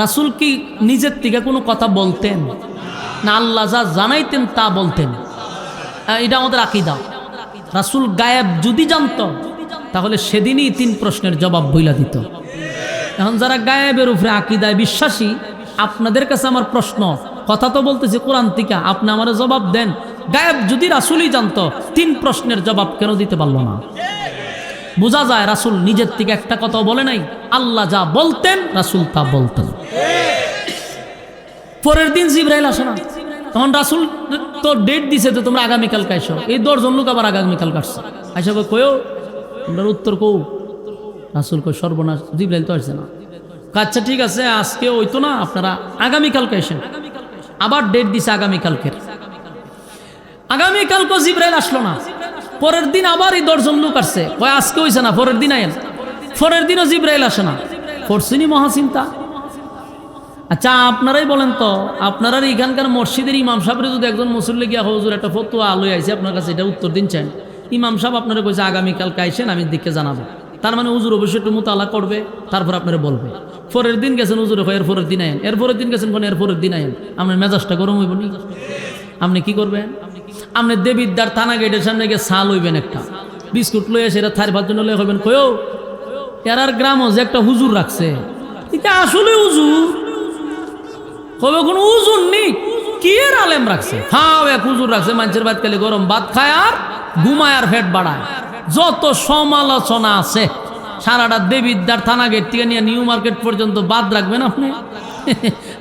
রাসূল কি নিজের থেকে কোনো কথা বলতেন না আল্লাহ যা জানাইতেন তা বলতেন? এটা আমাদের আকীদা। রাসূল গায়েব যদি জানতো তাহলে সেদিনই 3 প্রশ্নের জবাব বইলা দিত। এখন যারা গায়েবের উপরে আকীদায় বিশ্বাসী, আপনাদের কাছে আমার প্রশ্ন, কথা তো বলতেছি কোরআন থেকে, আপনি আমার জবাব দেন। গায়েব যদি রাসূলই জানতো, 3 প্রশ্নের জবাব কেন দিতে পারলো না? বোঝা যায় রাসূল নিজের থেকে একটা কথা বলে নাই, আল্লাহ যা বলতেন রাসূল তা বলতেন। পরের দিন জিব্রাইল আসে না, তখন রাসূল তো ডেট দিছে যে তোমরা আগামীকালকে আইসো। এই 10 জন লোক আবার আগামীকাল কাটছে, আইসা কয়ও তোমরা উত্তর কও। রাসূল কই সর্বনাশ, জিব্রাইল তো আসছে না। আচ্ছা ঠিক আছে, আজকে হইতো না, আপনারা আগামীকালকে আসেন। আবার ডেট দিছে আগামীকালকের। আগামীকালকে জিব্রাইল আসলো না। পরের দিন আবার এই 10 জন লোক আসছে, কয় আজকে হইছে না, পরের দিন আইন। পরের দিনও জিব্রাইল আসে না। পড়ছিনি মহাচিন্তা। আচ্ছা আপনারাই বলেন তো, আপনারা এখানকার মসজিদের ইমাম সাহেবের যদি একজন মুসল্লি গিয়া হুজুর একটা ফতোয়া আলোয় আইছে আপনার কাছে, এটা উত্তর দিন চান, ইমাম সাহেব আপনারা কইছে আগামীকালকে আইসেন, আমি দিকে জানাবো। তার মানে হুজুর অবশ্যই একটু মুতালা করবে, তারপর আপনারা বলবে। পরের দিন গেছেন হুজুর, এর পরের দিন আইন, এর পরের দিন গেছেন কোন, এর পরের দিন আইন। আপনার মেজাজটা গরম হইব নি? আপনি কি করবেন? আপনি দেবিদ্দার থানা গেটের সামনে গিয়ে ছাল হইবেন, একটা বিস্কুট লয়ে সেটা থার ভাত জন্য লয়ে হইবেন, কয়ও এরার গ্রামও যে একটা হুজুর রাখছে, এটা আসলে হুজুর কবে কোনো হুজুর নেই, কি এর আলেম রাখছে? হ্যাঁ এক হুজুর রাখছে, মানুষের ভাত খেলে গরম ভাত খায় আর ঘুমায় আর ফেট বাড়ায়। যত সমালোচনা আছে, সারাটা দেবিদ্দার থানা গেট থেকে নিয়ে নিউ মার্কেট পর্যন্ত বাদ রাখবেন আপনি?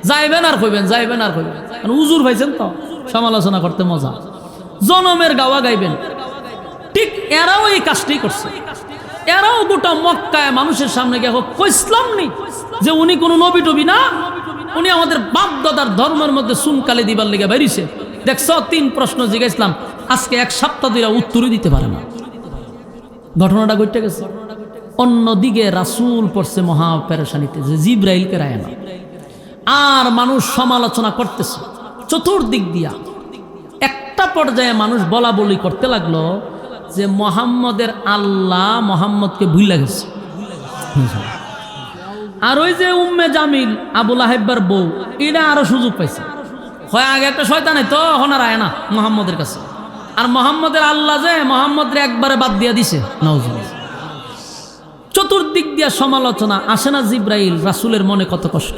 যাইবেন আর কইবেন, যাইবেন আর কইবেন। হুজুর ভাইছেন তো সমালোচনা করতে মজা, জনমের গাওয়া গাইবেন। ঠিক এরাও এই কাজটাই করছে। এরাও গোটা মক্কায় মানুষের সামনে গিয়ে কইসলাম নি যে উনি কোনো নবী টবি না, উনি আমাদের বাপ দাদার ধর্মের মধ্যে সুনকালে দিবার লেগে বেরিয়েছে। দেখছ 3 প্রশ্ন জিজ্ঞাসলাম, আজকে 1 সপ্তাহ ধরে উত্তরই দিতে পারে না। ঘটনাটা ঘটে গেছে। অন্যদিকে রাসূল পড়ছে মহা পেরেশানিতে যে জিব্রাইলকে রায় না, আর মানুষ সমালোচনা করতেছে চতুর্দিক দিয়া। একটা পর্যায়ে মানুষ বলা বলি করতে লাগলো যে মোহাম্মদের আল্লাহ মোহাম্মদকে ভুইলা গেছে। আর ওই যে উম্মে জামিল আবু লাহাবের বউ, এটা আরো সুযোগ পাইছে। হয় আগে একটা শয়তান তো এখন আর আয় না মোহাম্মদের কাছে। আর মোহাম্মদের আল্লাহ যে মোহাম্মদের একবারে বাদ দিয়া দিছে। নাউজুবিল্লাহ। চতুর্দিক দিয়া সমালোচনা। আসে না জিব্রাইল, রাসূলের মনে কত কষ্ট।